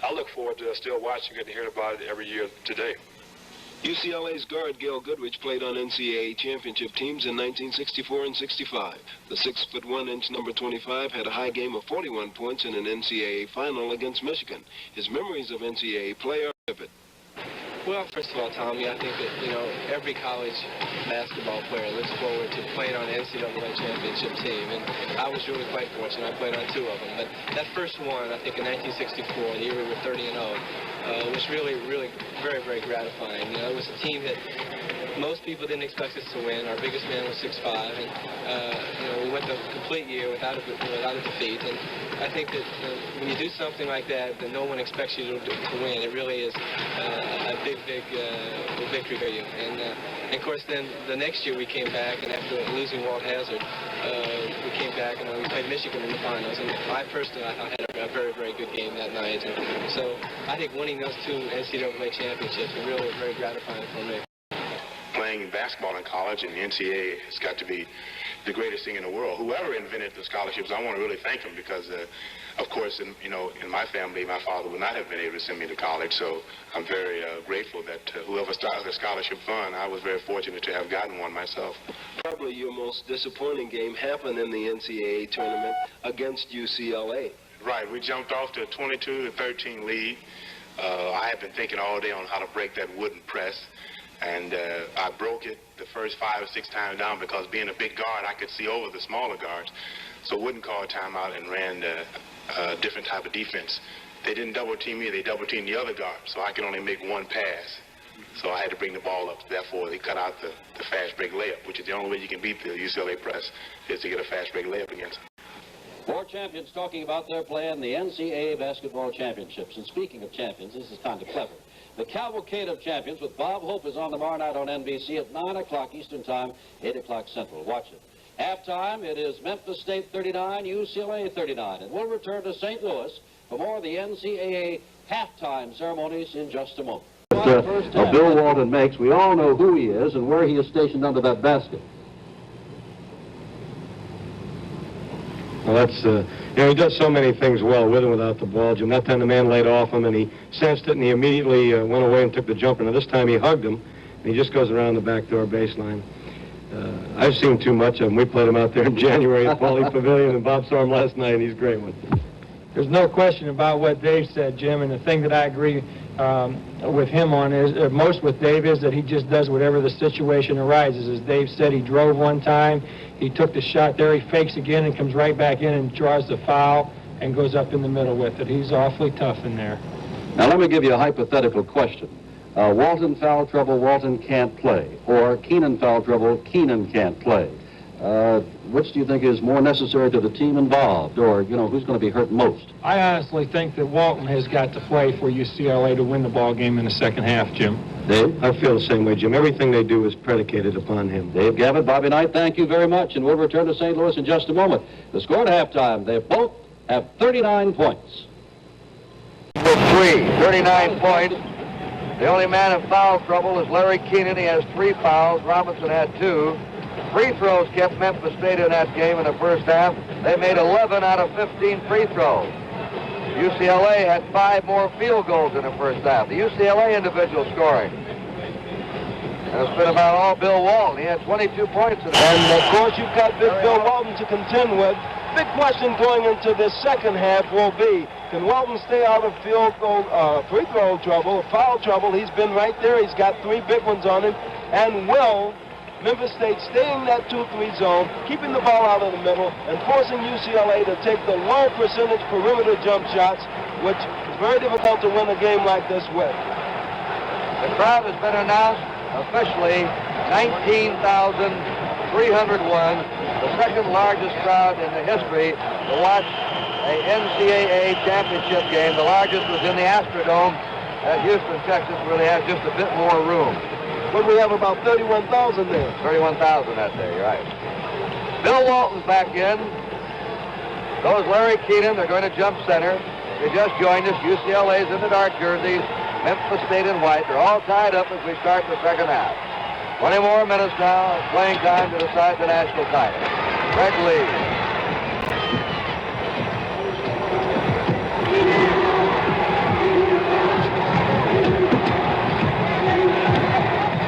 I look forward to still watching it and hearing about it every year today. UCLA's guard Gail Goodrich played on NCAA championship teams in 1964 and 65. The 6'1" number 25 had a high game of 41 points in an NCAA final against Michigan. His memories of NCAA play are vivid. Well, first of all, Tommy, I think that, you know, every college basketball player looks forward to playing on an NCAA championship team, and I was really quite fortunate. I played on 2 of them, but that first one, I think in 1964, the year we were 30-0, was really, really very, very gratifying. You know, it was a team that most people didn't expect us to win. Our biggest man was 6'5", and you know, we went the complete year without a defeat. And I think that when you do something like that no one expects you to win, it really is a big victory for you. And of course, then the next year we came back, and after losing Walt Hazard, we came back and we played Michigan in the finals. And I personally, I had a very, very good game that night. And so I think winning those 2 NCAA championships is really very gratifying for me. Playing basketball in college and the NCAA has got to be the greatest thing in the world. Whoever invented the scholarships, I want to really thank them because, of course, in my family, my father would not have been able to send me to college. So I'm very grateful that whoever started the scholarship fund, I was very fortunate to have gotten one myself. Probably your most disappointing game happened in the NCAA tournament against UCLA. Right, we jumped off to a 22-13 lead. I had been thinking all day on how to break that wooden press. And I broke it the first 5 or 6 times down because being a big guard, I could see over the smaller guards. So wouldn't call a timeout and ran a different type of defense. They didn't double team me, they double teamed the other guard. So I could only make 1 pass. So I had to bring the ball up. Therefore, they cut out the fast break layup, which is the only way you can beat the UCLA press, is to get a fast break layup against them. 4 champions talking about their play in the NCAA basketball championships. And speaking of champions, this is kind of clever. The Cavalcade of Champions with Bob Hope is on tomorrow night on NBC at 9 o'clock Eastern Time, 8 o'clock Central. Watch it. Halftime, it is Memphis State 39, UCLA 39. And we'll return to St. Louis for more of the NCAA halftime ceremonies in just a moment. Bill Walton makes, we all know who he is and where he is stationed under that basket. Well, that's, you know, he does so many things well with and without the ball. Jim, that time the man laid off him, and he sensed it, and he immediately went away and took the jumper. Now, this time he hugged him, and he just goes around the backdoor baseline. I've seen too much of him. We played him out there in January at Pauley Pavilion, and Bob saw him last night, and he's a great one. There's no question about what Dave said, Jim, and the thing that I agree with him on is, most with Dave, is that he just does whatever the situation arises. As Dave said, he drove one time, he took the shot there, he fakes again and comes right back in and draws the foul and goes up in the middle with it. He's awfully tough in there. Now let me give you a hypothetical question. Walton foul trouble, Walton can't play. Or Kenon foul trouble, Kenon can't play. Which do you think is more necessary to the team involved? Or, you know, who's going to be hurt most? I honestly think that Walton has got to play for UCLA to win the ball game in the second half, Jim. Dave? I feel the same way, Jim. Everything they do is predicated upon him. Dave Gavitt, Bobby Knight, thank you very much, and we'll return to St. Louis in just a moment. The score at halftime, they both have 39 points. 39 points. The only man in foul trouble is Larry Kenon. He has 3 fouls. Robinson had 2. Free throws kept Memphis State in that game in the first half. They made 11 out of 15 free throws. UCLA had 5 more field goals in the first half. The UCLA individual scoring. And it's been about all Bill Walton. He had 22 points in it. And, of course, you've got big Bill Walton to contend with. Big question going into this second half will be, can Walton stay out of free throw trouble, foul trouble? He's been right there. He's got 3 big ones on him. And will Memphis State stay in that 2-3 zone, keeping the ball out of the middle, and forcing UCLA to take the low percentage perimeter jump shots, which is very difficult to win a game like this with. The crowd has been announced officially 19,301, the second largest crowd in the history to watch a NCAA championship game. The largest was in the Astrodome at Houston, Texas, where they had just a bit more room. But we have about 31,000 there. 31,000 that day, you're right. Bill Walton's back in. So is Larry Kenon. They're going to jump center. They just joined us. UCLA's in the dark jerseys. Memphis State in white. They're all tied up as we start the second half. 20 more minutes now, playing time to decide the national title. Greg Lee.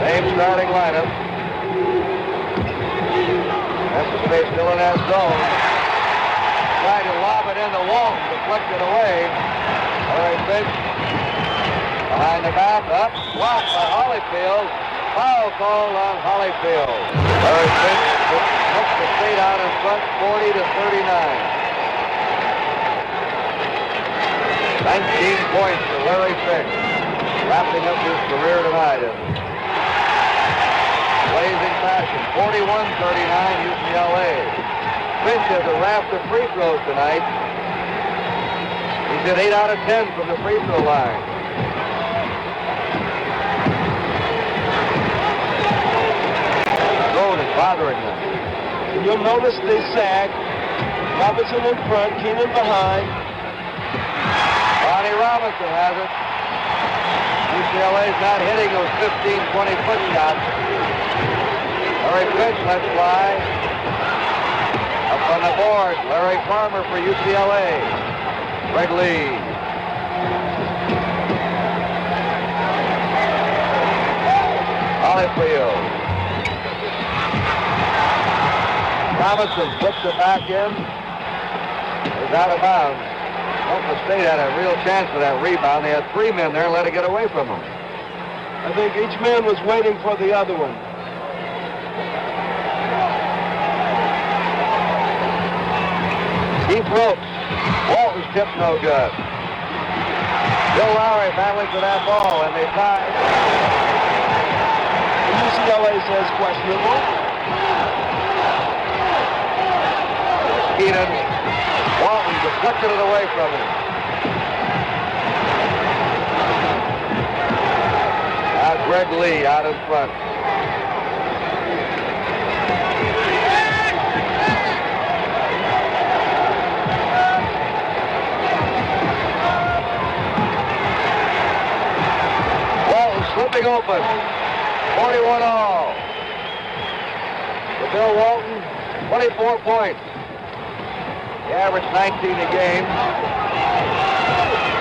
Same starting lineup. Memphis State still in that zone. Trying to lob it into Walton, deflected away. Finch behind the back, up, blocked by Holyfield. Foul call on Holyfield. Finch puts the State out in front, 40-39. 19 points for Larry Finch, wrapping up his career tonight in blazing fashion. 41-39 UCLA. Finch has a raft of free throws tonight. He's hit 8 out of 10 from the free throw line. Zone is bothering them. You'll notice they sag. Robinson in front, Kenon behind. Ronnie Robinson has it. UCLA's not hitting those 15, 20-foot shots. Larry Finch lets fly. Up on the board, Larry Farmer for UCLA. Greg Lee. Holyfield. Robinson puts it back in. It's out of bounds. Memphis State had a real chance for that rebound. They had 3 men there and let it get away from them. I think each man was waiting for the other one. Keith ropes. Walton's tip no good. Bill Lowry battling for that ball, and they tie. UCLA says questionable. Kenon. Walton deflected it away from him. Now Greg Lee out in front. Slipping open. 41 all. For Bill Walton, 24 points. He averaged 19 a game.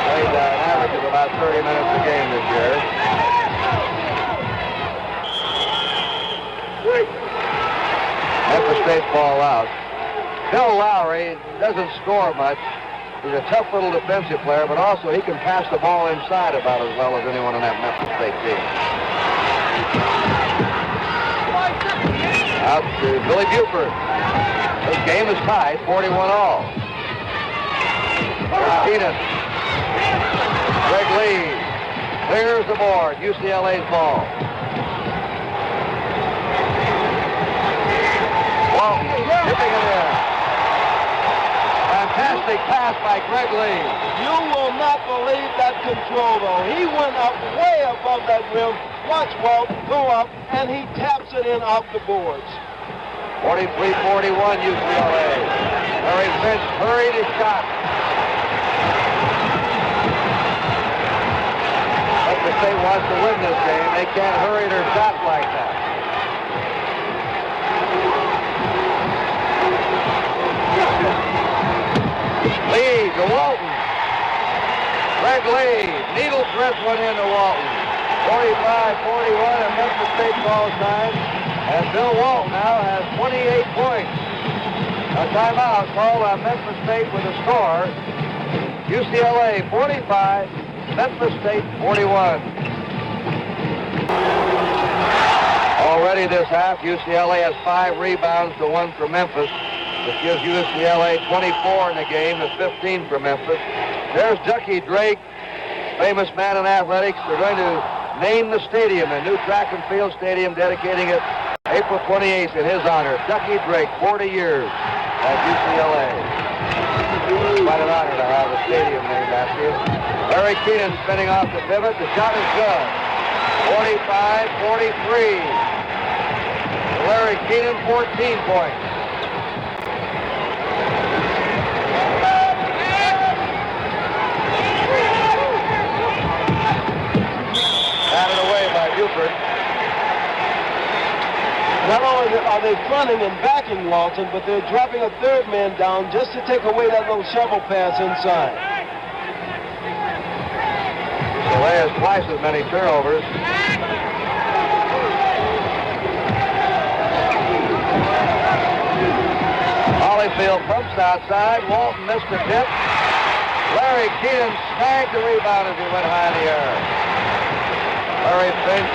Played an average of about 30 minutes a game this year. Memphis State ball out. Bill Lowry doesn't score much. He's a tough little defensive player, but also he can pass the ball inside about as well as anyone on that Memphis State team. Out to Billy Buford. This game is tied, 41 all. Kenon. Greg Lee clears the board. UCLA's ball. Walton tipping it in. Fantastic pass by Greg Lee. You will not believe that control, though. He went up way above that rim. Watch Walton go up, and he taps it in off the boards. 43-41 UCLA. Larry Finch hurried his shot. Memphis State wants to win this game. They can't hurry their shot like that. Lee to Walton. Greg Lee. Needle press went into Walton. 45-41 and Memphis State calls time. And Bill Walton now has 28 points. A timeout called on Memphis State with a score. UCLA 45, Memphis State 41. Already this half, UCLA has 5 rebounds to 1 for Memphis, which gives UCLA 24 in the game to 15 for Memphis. There's Ducky Drake, famous man in athletics. They're going to name the stadium, a new track and field stadium, dedicating it April 28th in his honor. Ducky Drake, 40 years at UCLA. Quite an honor to have a stadium named after him. Larry Kenon spinning off the pivot. The shot is good. 45-43. Larry Kenon, 14 points. really fronting and backing Walton, but they're dropping a third man down just to take away that little shovel pass inside. UCLA has twice as many turnovers. Holyfield pumps outside. Walton missed the tip. Larry Kenon snagged the rebound as he went high in the air. Larry Finch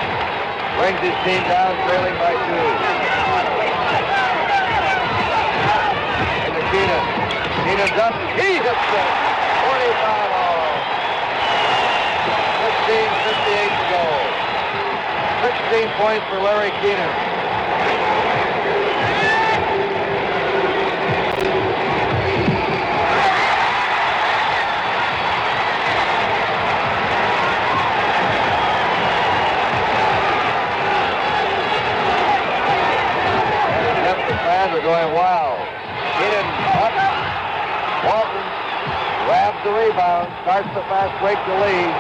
brings his team down, trailing by 2. Into Kenon. Kenon's up. He hits it. 45 all. 15:58 to go. 16 points for Larry Kenon. Are going wild. Kenon up. Walton grabs the rebound, starts the fast break to lead.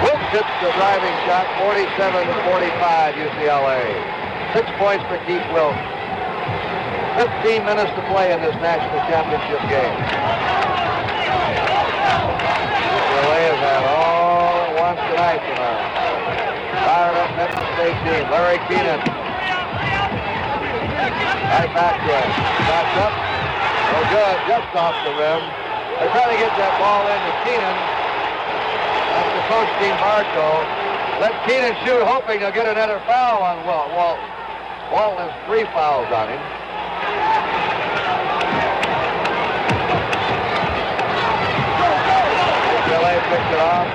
Wilkes hits the driving shot, 47-45 UCLA. 6 points for Keith Wilkes. 15 minutes to play in this national championship game. UCLA has had all it wants tonight tonight. Fired up Memphis State team. Larry Kenon. Right back to him. Shots up. Oh, good. Just off the rim. They're trying to get that ball into Kenon. That's the coach, Team Bartow. Let Kenon shoot, hoping they'll get another foul on Walton. Walton has 3 fouls on him. UCLA picked it off.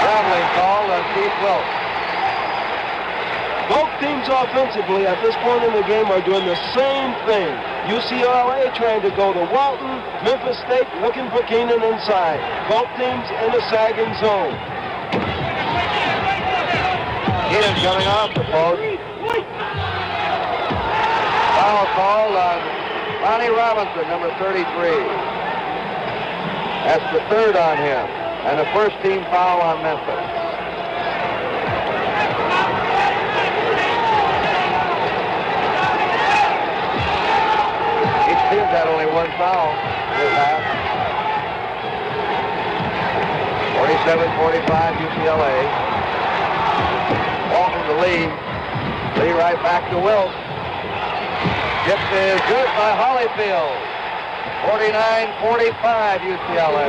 Traveling call on Keith Wilkes. Both teams offensively at this point in the game are doing the same thing. UCLA trying to go to Walton, Memphis State looking for Kenon inside. Both teams in the sagging zone. Kenon coming off the post. Foul called on Ronnie Robinson, number 33. That's the 3rd on him, and the first team foul on Memphis. Team's had only 1 foul this half. 47-45 UCLA. Walton the lead. Lee right back to Wilkes. Tip is good by Holyfield. 49-45 UCLA.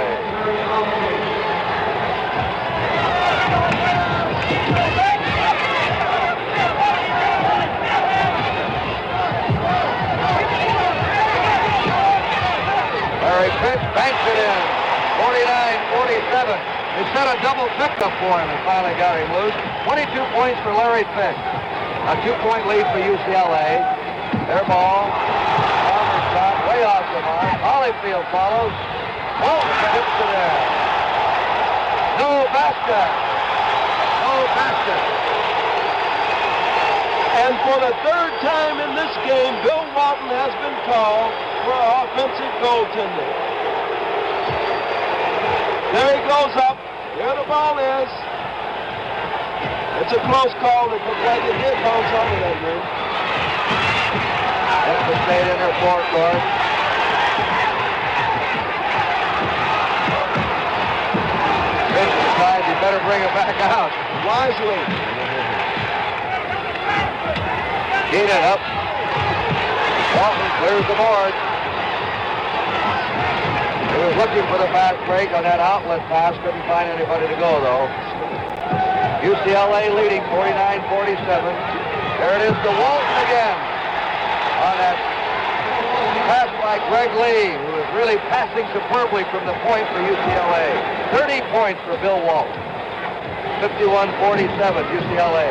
Larry Finch banks it in. 49-47. They set a double pickup for him and finally got him loose. 22 points for Larry Finch. A 2-point lead for UCLA. Their ball. Palmer shot way off the mark. Holyfield follows. Walton hits it in. No basket. No basket. And for the 3rd time in this game, Bill Walton has been called for offensive goaltending. There he goes up. There the ball is. It's a close call. It looks like it did bounce out of that room. Memphis State in their forecourt. Finch decides he better bring it back out. Wisely. Kenon up. Walton clears the board. He was looking for the fast break on that outlet pass. Couldn't find anybody to go, though. UCLA leading 49-47. There it is to Walton again on that pass by Greg Lee, who is really passing superbly from the point for UCLA. 30 points for Bill Walton. 51-47 UCLA.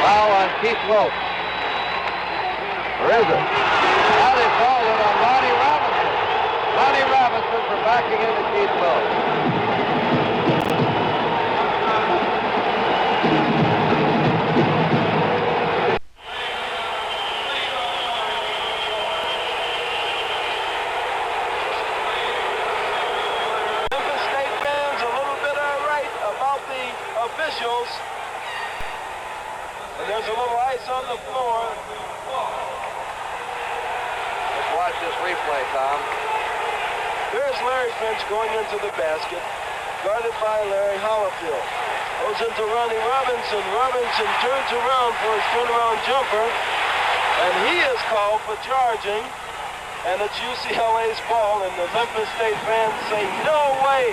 Foul on Keith Wilkes. Or is it? Now they called it on Ronnie Robinson. Ronnie Robinson for backing into Keith Wilkes. Memphis State fans a little bit irate about the officials. And there's a little ice on the floor. Let's watch this replay, Tom. There's Larry Finch going into the basket, guarded by Larry Hollifield. Goes into Ronnie Robinson. Robinson turns around for his turnaround jumper, and he is called for charging, and it's UCLA's ball, and the Memphis State fans say, no way!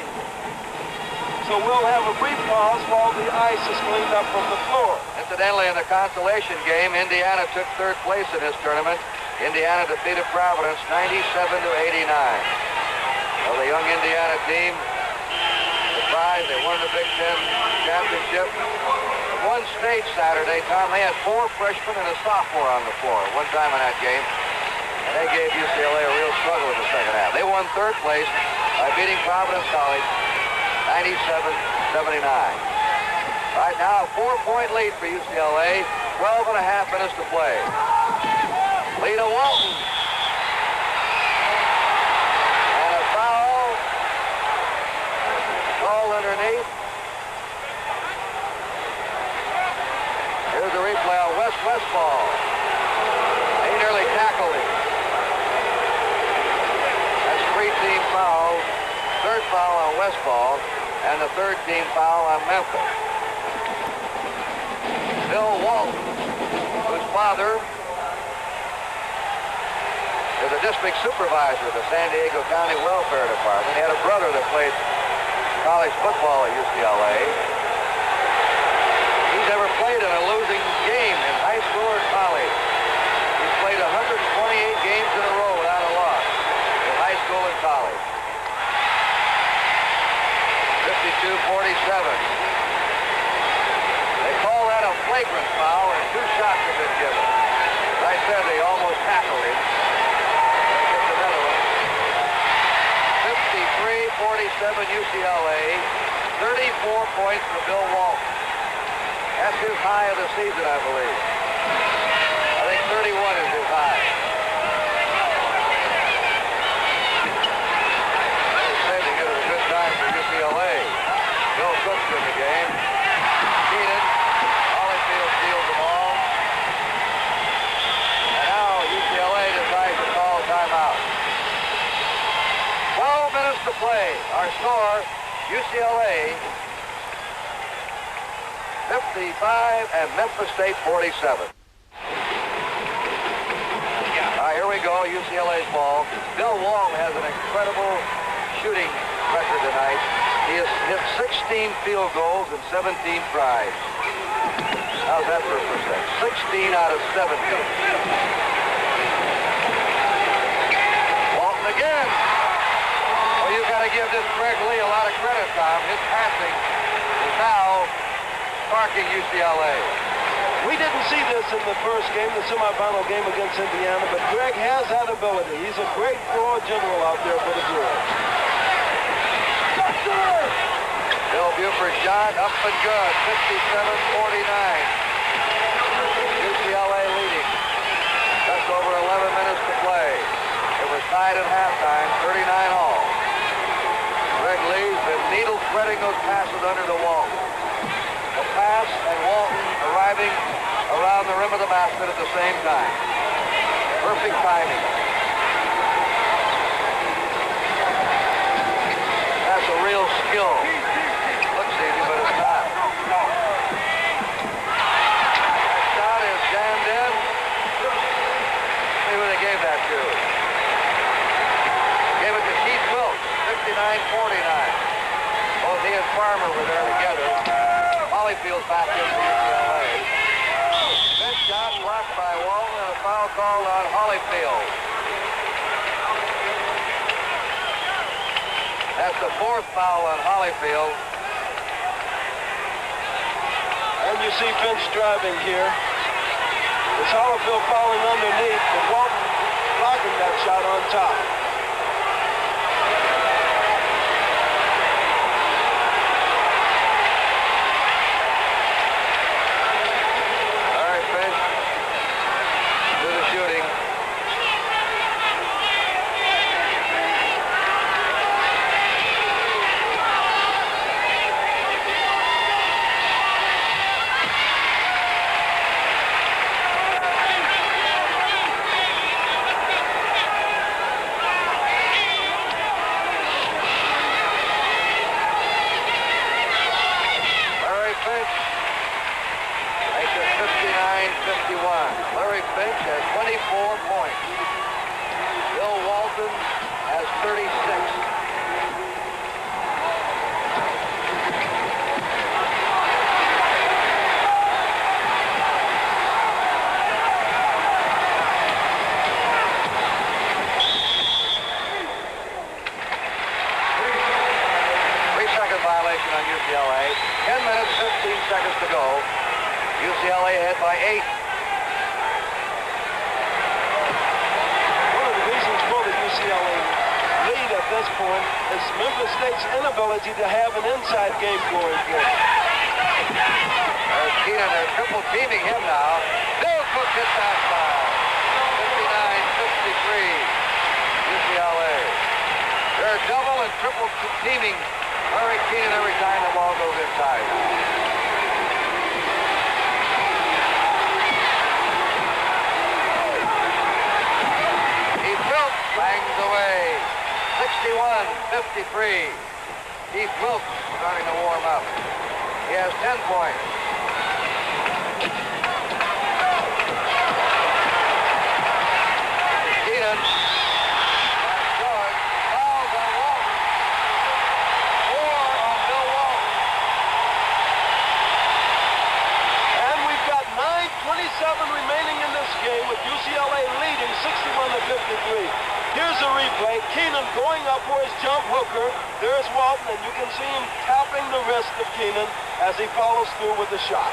So we'll have a brief pause while the ice is cleaned up from the floor. Incidentally, in the consolation game, Indiana took third place in this tournament. Indiana defeated Providence 97-89. Well, the young Indiana team surprised. They won the Big Ten championship. At one stage Saturday, Tom, they had 4 freshmen and a sophomore on the floor one time in that game. And they gave UCLA a real struggle in the second half. They won third place by beating Providence College 97-79. Right now, a 4-point lead for UCLA, 12 and a half minutes to play. Lena Walton. And a foul. Called underneath. Here's the replay on Wes Westfall. He nearly tackled him. That's 3-team foul. Third foul on Westfall, and the third-team foul on Memphis. Bill Walton, whose father is a district supervisor of the San Diego County Welfare Department. He had a brother that played college football at UCLA. He's never played in a losing game in high school or college. He's played 128 games in a row without a loss in high school and college. 52-47. They call that a flagrant foul, and 2 shots have been given. As I said, they almost tackled him. Gets another one. 53-47 UCLA. 34 points for Bill Walton. That's his high of the season, I believe. I think 31 is his high. UCLA. Bill Cook's in the game. Kenon. Holyfield steals the ball. And now UCLA decides to call timeout. 12 minutes to play. Our score, UCLA 55 and Memphis State 47. All right, here we go, UCLA's ball. Bill Walton has an incredible shooting record tonight. He has hit 16 field goals and 17 tries. How's that for a percent? 16 out of 17. Walton again. Well, you've got to give this Greg Lee a lot of credit, Tom. His passing is now sparking UCLA. We didn't see this in the first game, the semifinal game against Indiana, but Greg has that ability. He's a great floor general out there for the Bruins. Bill Buford shot up and good. 57-49. UCLA leading. Just over 11 minutes to play. It was tied at halftime, 39 all. Greg Lee's been needle threading those passes under the wall. The pass and Walton arriving around the rim of the basket at the same time. Perfect timing. That's a real skill. Looks easy, but it's not. That shot is jammed in. See who they gave that to. Gave it to Keith Wilkes, 59-49. Both he and Farmer were there together. Holyfield back into UCLA. This shot blocked by Walton and a foul called on Holyfield. That's the 4th foul on Holyfield. And you see Finch driving here. It's Hollerfield falling underneath, but Walton blocking that shot on top. All right, Finch. Do the shooting. Finch has 24 points. Bill Walton has 36. Violation on UCLA. 10 minutes, 15 seconds to go. UCLA ahead by 8. One of the reasons for the UCLA lead at this point is Memphis State's inability to have an inside game going for it. There's Kenon. They're triple teaming him now. Bill Cook hits that foul. 59-53. UCLA. They're double and triple teaming Larry Kenon every time the ball goes inside. Keith Wilkes bangs away. 61-53. Keith Wilkes starting to warm up. He has 10 points. Kenon. Remaining in this game with UCLA leading 61-53. Here's a replay. Kenon going up for his jump hooker. There's Walton, and you can see him tapping the wrist of Kenon as he follows through with the shot.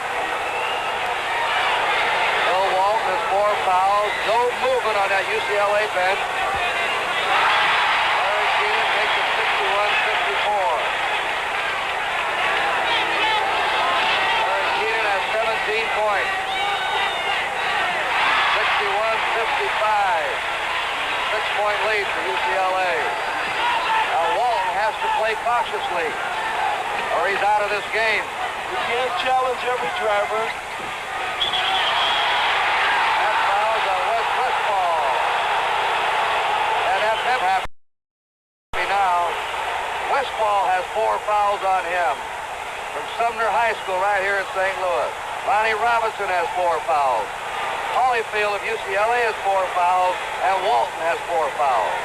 Bill Walton has 4 fouls. No movement on that UCLA bench. Larry Kenon takes it 61-54. Larry Kenon has 17 points. 6-point lead for UCLA. Now Walton has to play cautiously, or he's out of this game. You can't challenge every driver. That foul's on Westfall. And that's him happy now. Westfall has 4 fouls on him. From Sumner High School right here in St. Louis. Lonnie Robinson has 4 fouls. Holyfield of UCLA has 4 fouls, and Walton has 4 fouls.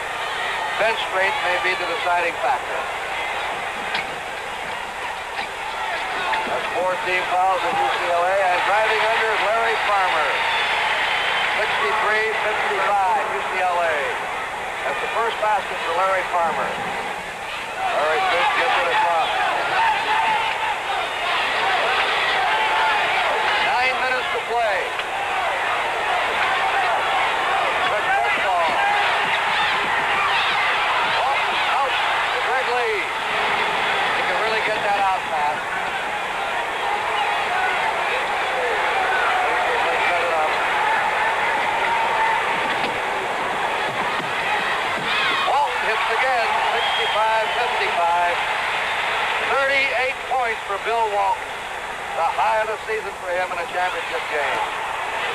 Bench strength may be the deciding factor. That's 4 team fouls at UCLA, and driving under is Larry Farmer. 63-55 UCLA. That's the first basket for Larry Farmer. Larry Finch gets it across. 9 minutes to play. Again, 65-55. 38 points for Bill Walton. The high of the season for him in a championship game.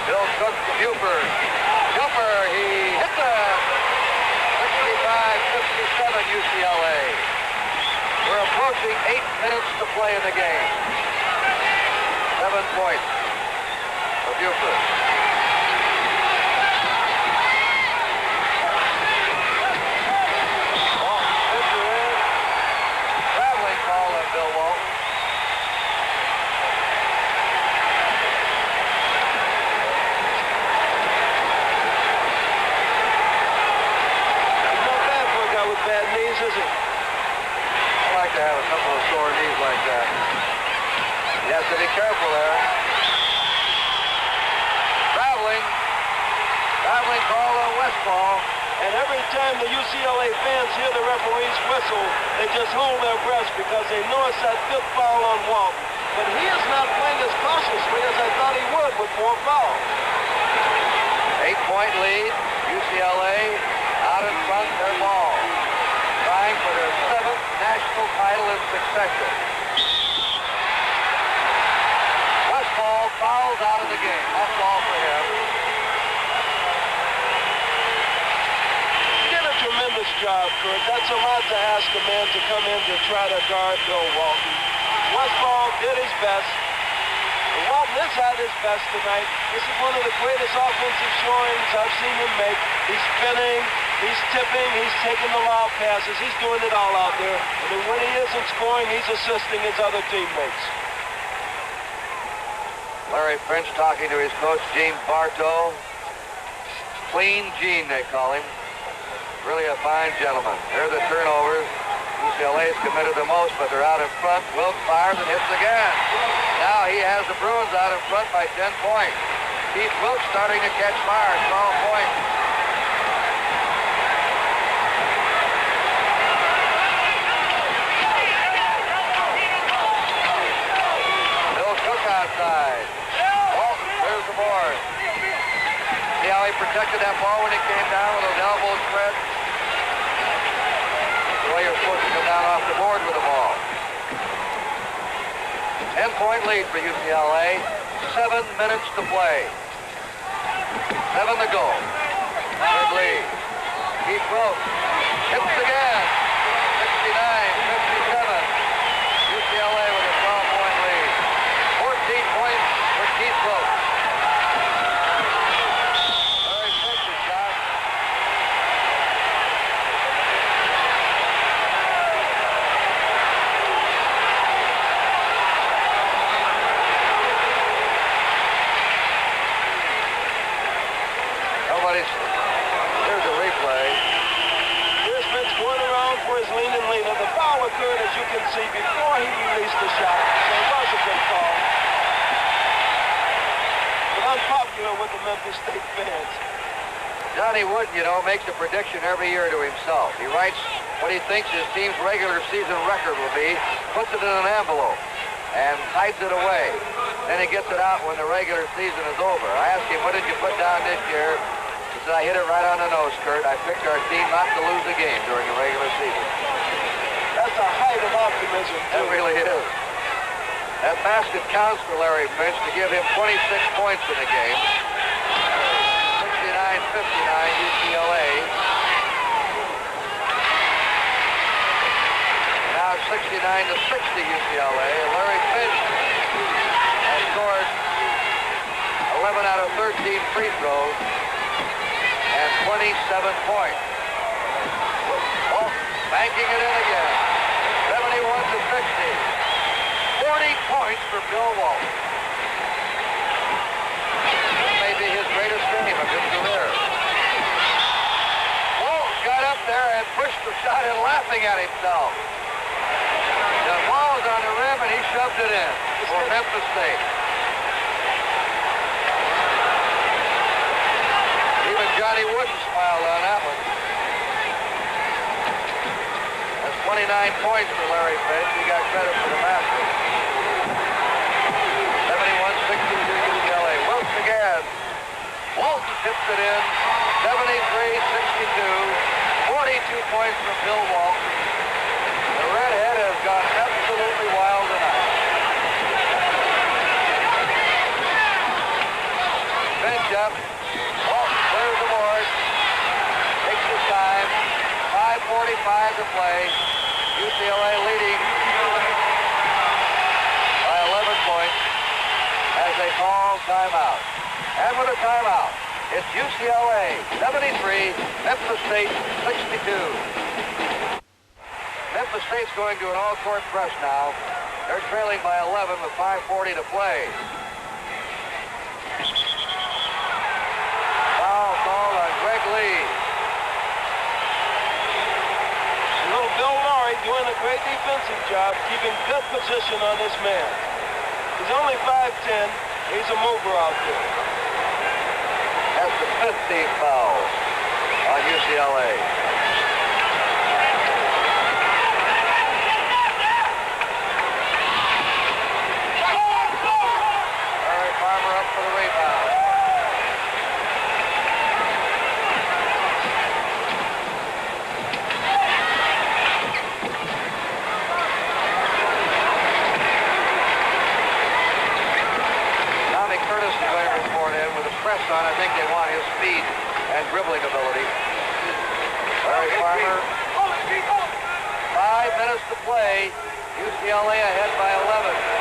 Bill Cook to Buford. Cooper, he hit the 65-57 UCLA. We're approaching 8 minutes to play in the game. 7 points for Buford. Bill Walton. It's not bad for a guy with bad knees, is it? I like to have a couple of sore knees like that. You have to be careful there. Traveling Traveling call on Westfall. And every time the UCLA fans hear the referee's whistle, they just hold their breath because they know it's that 5th foul on Walton. But he is not playing as cautiously as I thought he would with 4 fouls. 8-point lead. UCLA out in front, their ball. Trying for their 7th national title in succession. Westfall fouls out of the game. That's all for him. Tremendous job, Curt. That's a lot to ask a man to come in to try to guard Bill Walton. Westfall did his best. And Walton is at his best tonight. This is one of the greatest offensive showings I've seen him make. He's spinning, he's tipping, he's taking the lob passes. He's doing it all out there. And then when he isn't scoring, he's assisting his other teammates. Larry Finch talking to his coach, Gene Bartow. Clean Gene, they call him. Really a fine gentleman. Here are the turnovers. UCLA's committed the most, but they're out in front. Wilkes fires and hits again. Now he has the Bruins out in front by 10 points. Keith Wilkes starting to catch fire. 12 points. Bill Cook outside. Walton clears the board. See how he protected that ball when he came down with those elbows spread? The way you're supposed to come down off the board with the ball. 10-point lead for UCLA. 7 minutes to play. 7 to go. Good lead. Keith Wilkes hits again. 69-57. UCLA with a 12-point lead. 14 points for Keith Wilkes. Here's a replay. Here's Finch going around for his lean and leaner. The foul occurred, as you can see, before he released the shot. So it was a good call. But unpopular with the Memphis State fans. Johnny Wooden, you know, makes a prediction every year to himself. He writes what he thinks his team's regular season record will be, puts it in an envelope, and hides it away. Then he gets it out when the regular season is over. I asked him, what did you put down this year? He said, I hit it right on the nose, Curt. I picked our team not to lose a game during the regular season. That's a height of optimism, too. It really is. That basket counts for Larry Finch to give him 26 points in the game. 69-59 UCLA. Now 69-60 UCLA. Larry Finch has scored 11 out of 13 free throws and 27 points. Walton banking it in again. 71-60. 40 points for Bill Walton. This may be his greatest game of his career. Walton got up there and pushed the shot in, laughing at himself. The ball was on the rim and he shoved it in for Memphis State. Even Johnny Wooden smiled on that one. That's 29 points for Larry Finch. He got credit for the basket. 71-62 UCLA. Wilkes again. Walton tips it in. 73-62. 42 points from Bill Walton. The redhead has gone absolutely wild tonight. Finch up. Walton clears the board. Takes his time. 5:45 to play. UCLA leading by 11 points as they call timeout. And with a timeout, it's UCLA 73, Memphis State 62. Memphis State's going to an all-court press now. They're trailing by 11 with 5:40 to play. Foul call on Greg Lee. Little Bill Laurie doing a great defensive job, keeping good position on this man. He's only 5'10". He's a mover out there. That's the 15th foul on UCLA. Larry Farmer up for the rebound. Press on. I think they want his speed and dribbling ability. Larry Farmer. 5 minutes to play. UCLA ahead by 11.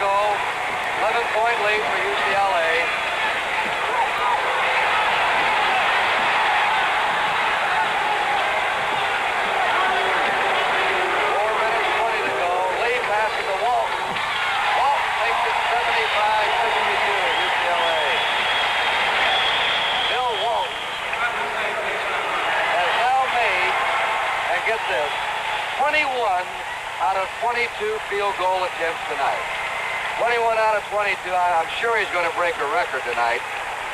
Go. 11-point lead for UCLA. Passing to Walton. Walton makes it 75-52 UCLA. Bill Walton has now made, and get this, 21 out of 22 field goal attempts tonight. 21 out of 22. I'm sure he's going to break a record tonight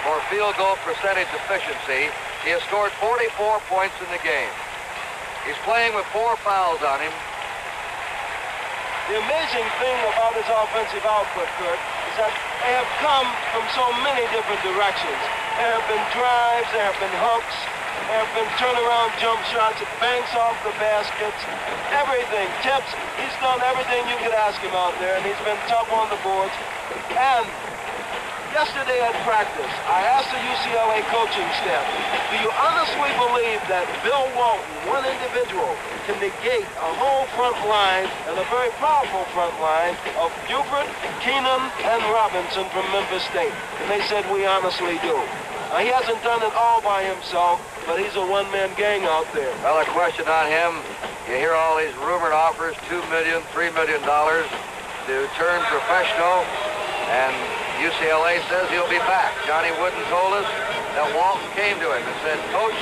for field goal percentage efficiency. He has scored 44 points in the game. He's playing with 4 fouls on him. The amazing thing about his offensive output, Curt, is that they have come from so many different directions. There have been drives, there have been hooks, there have been turnaround jump shots, banks off the baskets, everything, tips. He's done everything you could ask him out there, and he's been tough on the boards. And yesterday at practice, I asked the UCLA coaching staff, do you honestly believe that Bill Walton, one individual, can negate a whole front line, and a very powerful front line, of Buford, Kenon, and Robinson from Memphis State? And they said, we honestly do. Now, he hasn't done it all by himself, but he's a one-man gang out there. Well, a question on him. You hear all these rumored offers, $2 million, $3 million to turn professional, and UCLA says he'll be back. Johnny Wooden told us that Walton came to him and said, Coach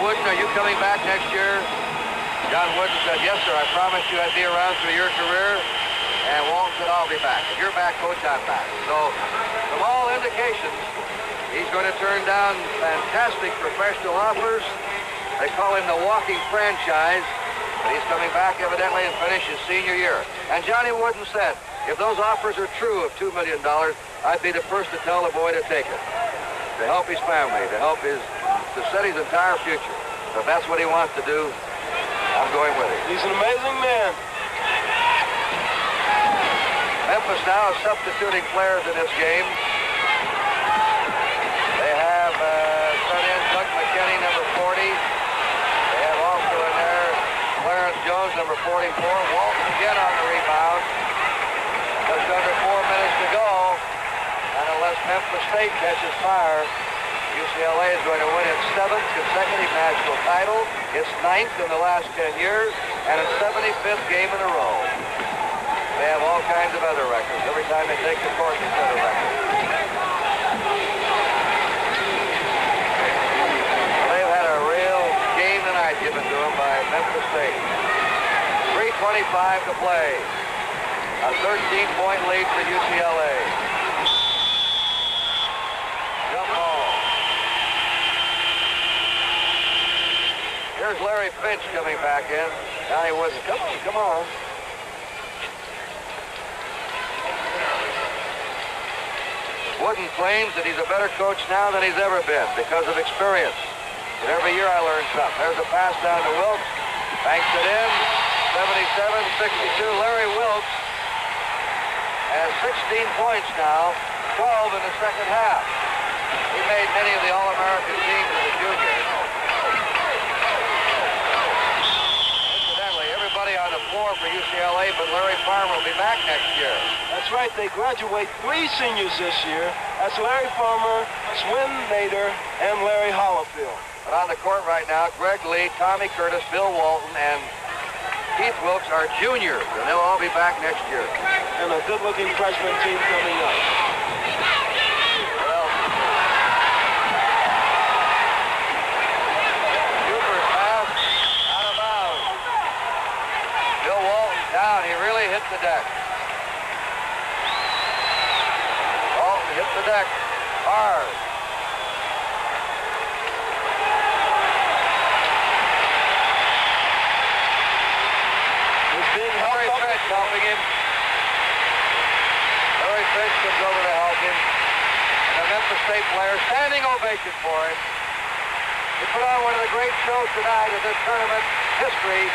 Wooden, are you coming back next year? John Wooden said, yes, sir, I promised you I'd be around through your career. And Walton said, I'll be back. If you're back, Coach, I'm back. So, from all indications, he's going to turn down fantastic professional offers. They call him the walking franchise. But he's coming back, evidently, and finish his senior year. And Johnny Wooden said, if those offers are true of $2 million, I'd be the first to tell the boy to take it. To help his family, to set his entire future. So if that's what he wants to do, I'm going with him. He's an amazing man. Memphis now is substituting players in this game. They have sent in Doug McKinney, number 40. They have also in there Clarence Jones, number 44. Walton again on the rebound. Just under 4 minutes to go. And unless Memphis State catches fire, UCLA is going to win its 7th consecutive national title, its 9th in the last 10 years, and its 75th game in a row. They have all kinds of other records. Every time they take the court, they set a record. They've had a real game tonight given to them by Memphis State. 3:25 to play. A 13-point lead for UCLA. Jump ball. Here's Larry Finch coming back in. Johnny Wooden, come on. Wooden claims that he's a better coach now than he's ever been because of experience. And every year I learn something. There's a pass down to Wilkes. Banks it in. 77-62. Larry Wilkes has 16 points now, 12 in the second half. He made many of the All-American teams in the juniors. Incidentally, everybody on the floor for UCLA, but Larry Farmer will be back next year. That's right. They graduate 3 seniors this year. That's Larry Farmer, Swin Nader, and Larry Hollifield. But on the court right now, Greg Lee, Tommy Curtis, Bill Walton, and Keith Wilkes are juniors, and they'll all be back next year. And a good-looking freshman team coming up. Well, Cooper's pass out of bounds. Bill Walton down. He really hit the deck. Walton hit the deck hard. Helping him. Larry Finch comes over to help him. And the Memphis State player, standing ovation for him. He put on one of the great shows tonight of this tournament history.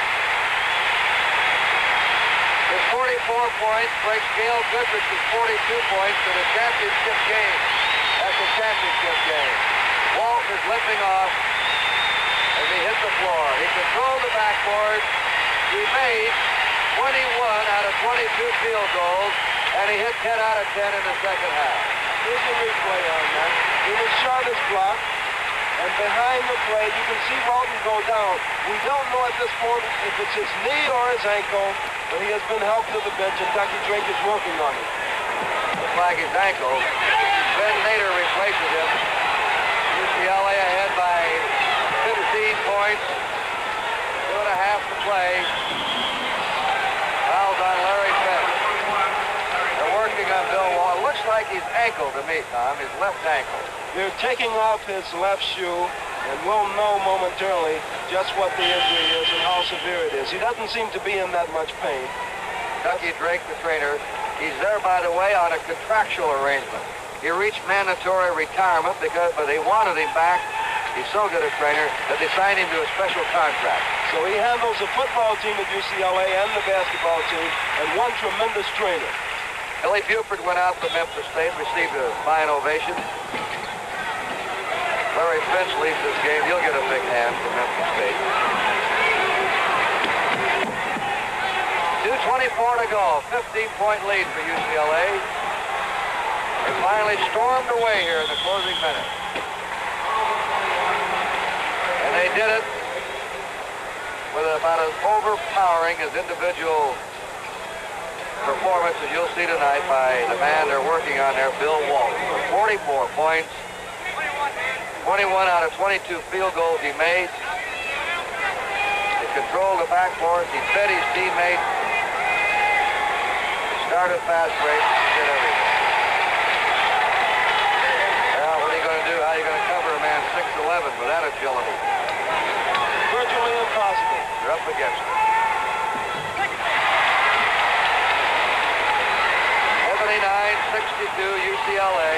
His 44 points breaks Gail Goodrich's 42 points to the championship game. That's the championship game. Walt is limping off as he hit the floor. He controlled the backboard. He made 21 out of 22 field goals, and he hit 10 out of 10 in the second half. Here's a replay on that. He was shot his block, and behind the play, you can see Walton go down. We don't know at this point if it's his knee or his ankle, but he has been helped to the bench, and Dr. Drake is working on it. Looks like his ankle. Ben Nader replaces him. UCLA ahead by 15 points. 2.5 to play. Fouls on Larry Finch. They're working on Bill Walton. Looks like his ankle to me, Tom, his left ankle. They're taking off his left shoe, and we'll know momentarily just what the injury is and how severe it is. He doesn't seem to be in that much pain. Dr. Drake, the trainer, he's there, by the way, on a contractual arrangement. He reached mandatory retirement but they wanted him back. He's so good a trainer that they signed him to a special contract. So he handles the football team at UCLA and the basketball team, and one tremendous trainer. Billy Buford went out for Memphis State, received a fine ovation. Larry Finch leaves this game. He'll get a big hand from Memphis State. 2:24 to go. 15-point lead for UCLA. They finally stormed away here in the closing minute. And they did it with about as overpowering as individual performance as you'll see tonight by the man they're working on there, Bill Walton. 44 points, 21 out of 22 field goals he made. He controlled the backboards. He fed his teammates. He started fast break. He did everything. Well, what are you going to do? How are you going to cover a man 6'11" with that agility? Virtually impossible. You're up against it. 79-62 UCLA.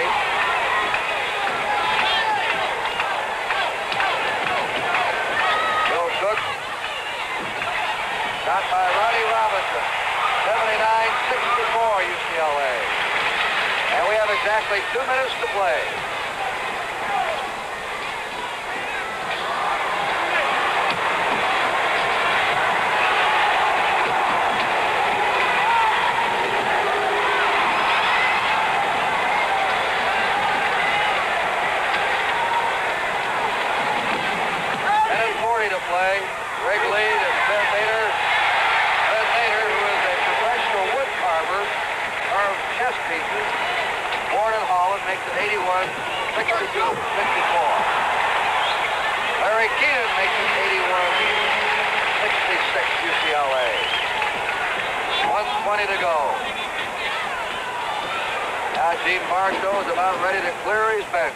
Bill Cook. Shot by Ronnie Robinson. 79-64 UCLA. And we have exactly 2 minutes to play. Play. Greg Lee and Ben Nader. Ben Nader, who is a professional wood carver, carves chess pieces. Born in Holland, makes it 81, 62, 64. Larry Kenon makes it 81, 66 UCLA. 1:20 to go. Now Gene Marshall is about ready to clear his bench.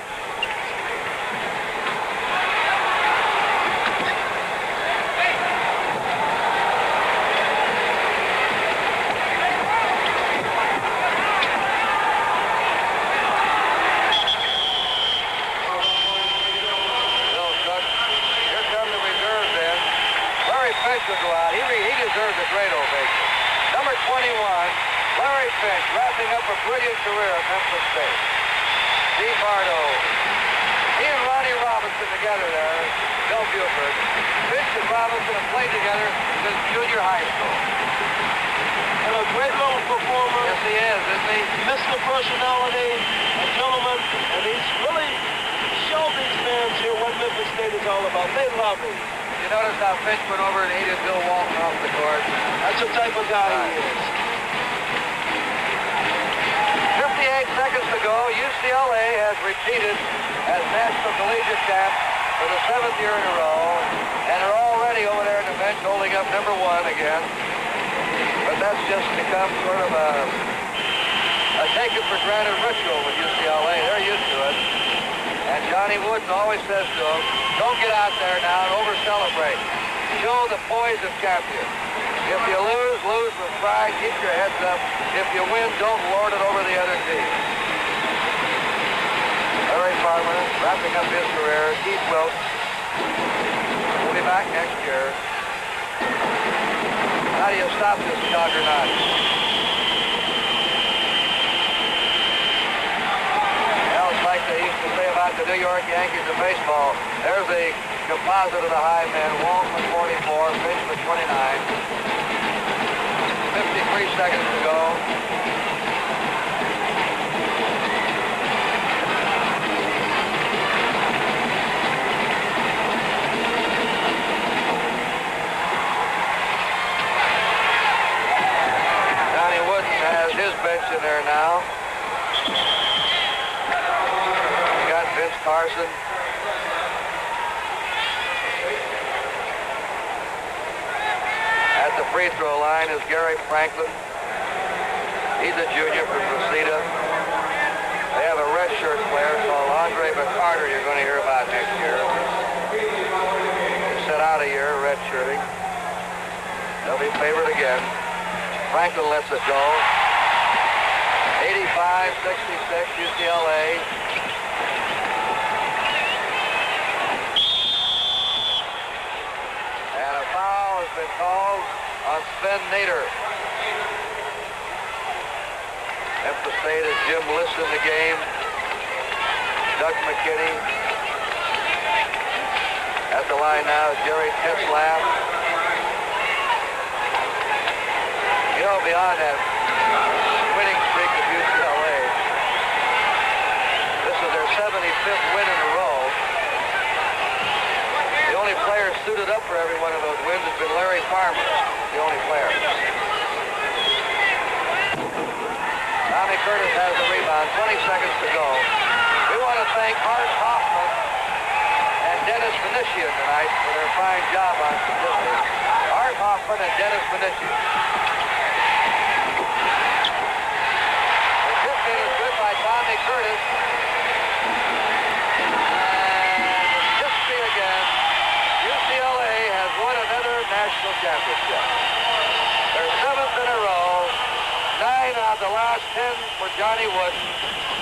To go out. He deserves a great ovation. Number 21, Larry Finch, wrapping up a brilliant career at Memphis State. Steve Bardo. He and Ronnie Robinson together there. Bill Buford. Finch and Robinson have played together since junior high school. And a great little performer. Yes, he is, isn't he? Mr. Personality, a gentleman, and he's really showed these fans here what Memphis State State is all about. They love him. You notice how Finch went over and aided Bill Walton off the court? That's the type of guy he is. 58 seconds to go. UCLA has repeated as national collegiate champ for the 7th year in a row, and are already over there in the bench holding up number 1 again. But that's just become sort of a taken for granted ritual with UCLA. They're used to it. And Johnny Wooden always says to them, don't get out there now and over-celebrate. Show the poise of champion. If you lose, lose with pride. Keep your heads up. If you win, don't lord it over the other team. Larry Farmer wrapping up his career. Keith Wilkes will be back next year. How do you stop this juggernaut? Well, it's like they used to say about the New York Yankees of baseball. There's the composite of the high men. Walton with 44, Finch with 29. 53 seconds to go. Johnny Wooden has his bench in there now. We got Vince Carson. At the free throw line is Gary Franklin. He's a junior from Reseda. They have a redshirt player called Andre McCarter you're going to hear about next year. He set out a year redshirting. They'll be favored again. Franklin lets it go. 85-66 UCLA. And a foul has been called on Sven Nader. Memphis State has Jim Liss in the game. Doug McKinney. At the line now is Jerry Tetzlaff. You know, beyond that winning streak of UCLA, this is their 75th win in a row. The only player suited up for every one of those wins has been Larry Farmer, the only player. Tommy Curtis has the rebound, 20 seconds to go. We want to thank Art Hoffman and Dennis Venetian tonight for their fine job on statistics. Art Hoffman and Dennis Venetian. The tip in is good by Tommy Curtis. And history again. UCLA has won another national championship. Their 7th in a row. 9 out of the last 10 for Johnny Wooden.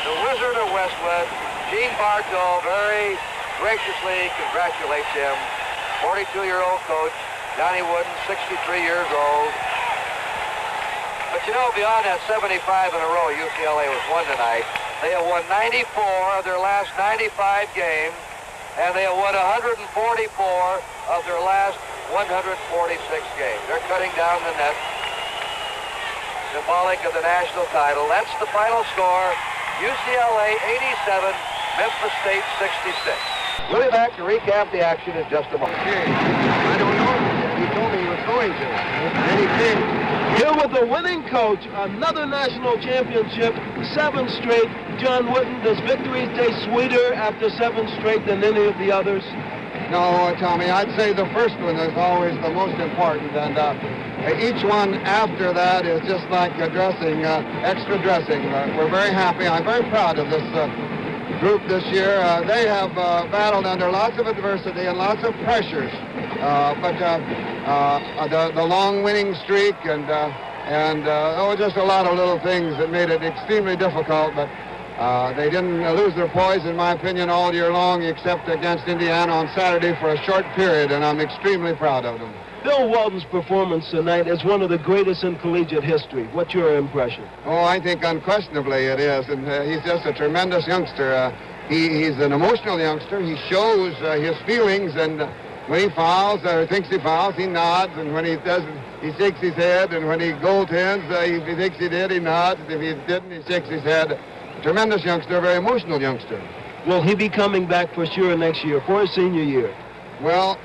The Wizard of Westwood, Gene Bartow, very graciously congratulates him. 42-year-old coach, Johnny Wooden, 63 years old. But you know, beyond that 75 in a row UCLA was won tonight, they have won 94 of their last 95 games, and they have won 144 of their last 146 games. They're cutting down the net. Symbolic of the national title. That's the final score. UCLA 87, Memphis State 66. We'll be back to recap the action in just a moment. I don't know. He told me he was going to. And he did. Here with the winning coach, another national championship, 7 straight. John Wooden, does victory taste sweeter after 7 straight than any of the others? No, Tommy, I'd say the first one is always the most important, and each one after that is just like dressing, extra dressing. We're very happy. I'm very proud of this group this year. They have battled under lots of adversity and lots of pressures, but the long winning streak and just a lot of little things that made it extremely difficult, but they didn't lose their poise, in my opinion, all year long, except against Indiana on Saturday for a short period, and I'm extremely proud of them. Bill Walton's performance tonight is one of the greatest in collegiate history. What's your impression? Oh, I think unquestionably it is, and he's just a tremendous youngster. He's an emotional youngster. He shows his feelings, and when he fouls or thinks he fouls, he nods, and when he doesn't, he shakes his head, and when he goaltends, if he thinks he did, he nods. If he didn't, he shakes his head. A tremendous youngster, a very emotional youngster. will he be coming back for sure next year, for his senior year? Well,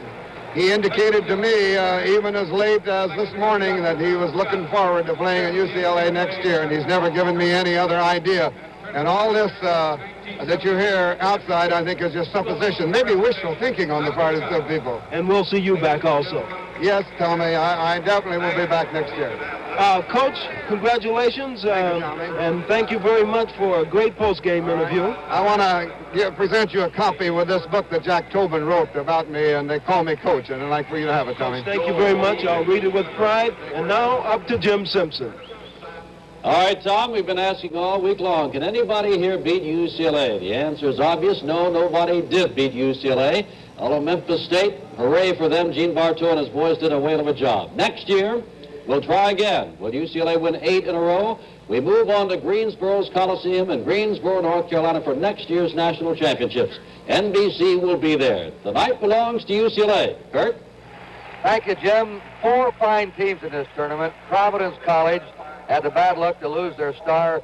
he indicated to me, even as late as this morning, that he was looking forward to playing at UCLA next year, and he's never given me any other idea. And all this that you hear outside, I think, is just supposition, maybe wishful thinking on the part of some people. And we'll see you back also. Yes, Tommy, I definitely will be back next year. Coach, congratulations, and thank you very much for a great post-game interview. I want to present you a copy with this book that Jack Tobin wrote about me, and they call me Coach, and I'd like for you to have it, Tommy. Thank you very much. I'll read it with pride. And now, up to Jim Simpson. All right, Tom, we've been asking all week long, can anybody here beat UCLA? The answer is obvious. No, nobody did beat UCLA. Although Memphis State, hooray for them. Gene Bartow and his boys did a whale of a job. Next year, we'll try again. Will UCLA win 8 in a row? We move on to Greensboro's Coliseum in Greensboro, North Carolina for next year's national championships. NBC will be there. The night belongs to UCLA. Curt? Thank you, Jim. 4 fine teams in this tournament. Providence College had the bad luck to lose their star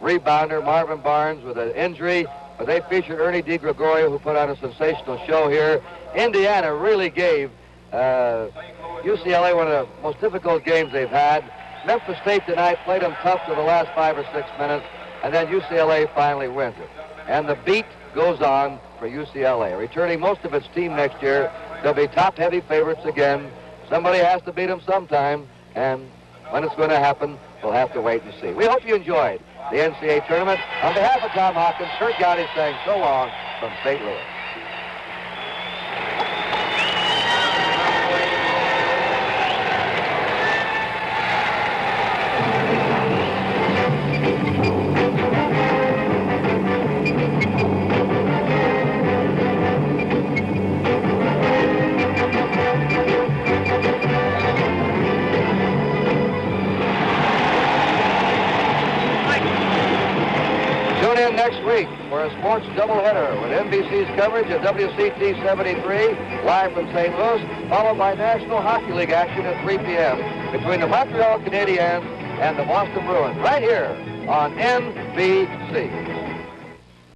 rebounder, Marvin Barnes, with an injury, but they featured Ernie DiGregorio, who put on a sensational show here. Indiana really gave UCLA one of the most difficult games they've had. Memphis State tonight played them tough to the last 5 or 6 minutes, and then UCLA finally wins it. And the beat goes on for UCLA. Returning most of its team next year, they'll be top-heavy favorites again. Somebody has to beat them sometime, and when it's going to happen, we'll have to wait and see. We hope you enjoyed the NCAA tournament. On behalf of Tom Hawkins, Curt Gowdy saying so long from St. Louis. Next week for a sports doubleheader with NBC's coverage of WCT 73 live from St. Louis, followed by National Hockey League action at 3 p.m. between the Montreal Canadiens and the Boston Bruins right here on NBC.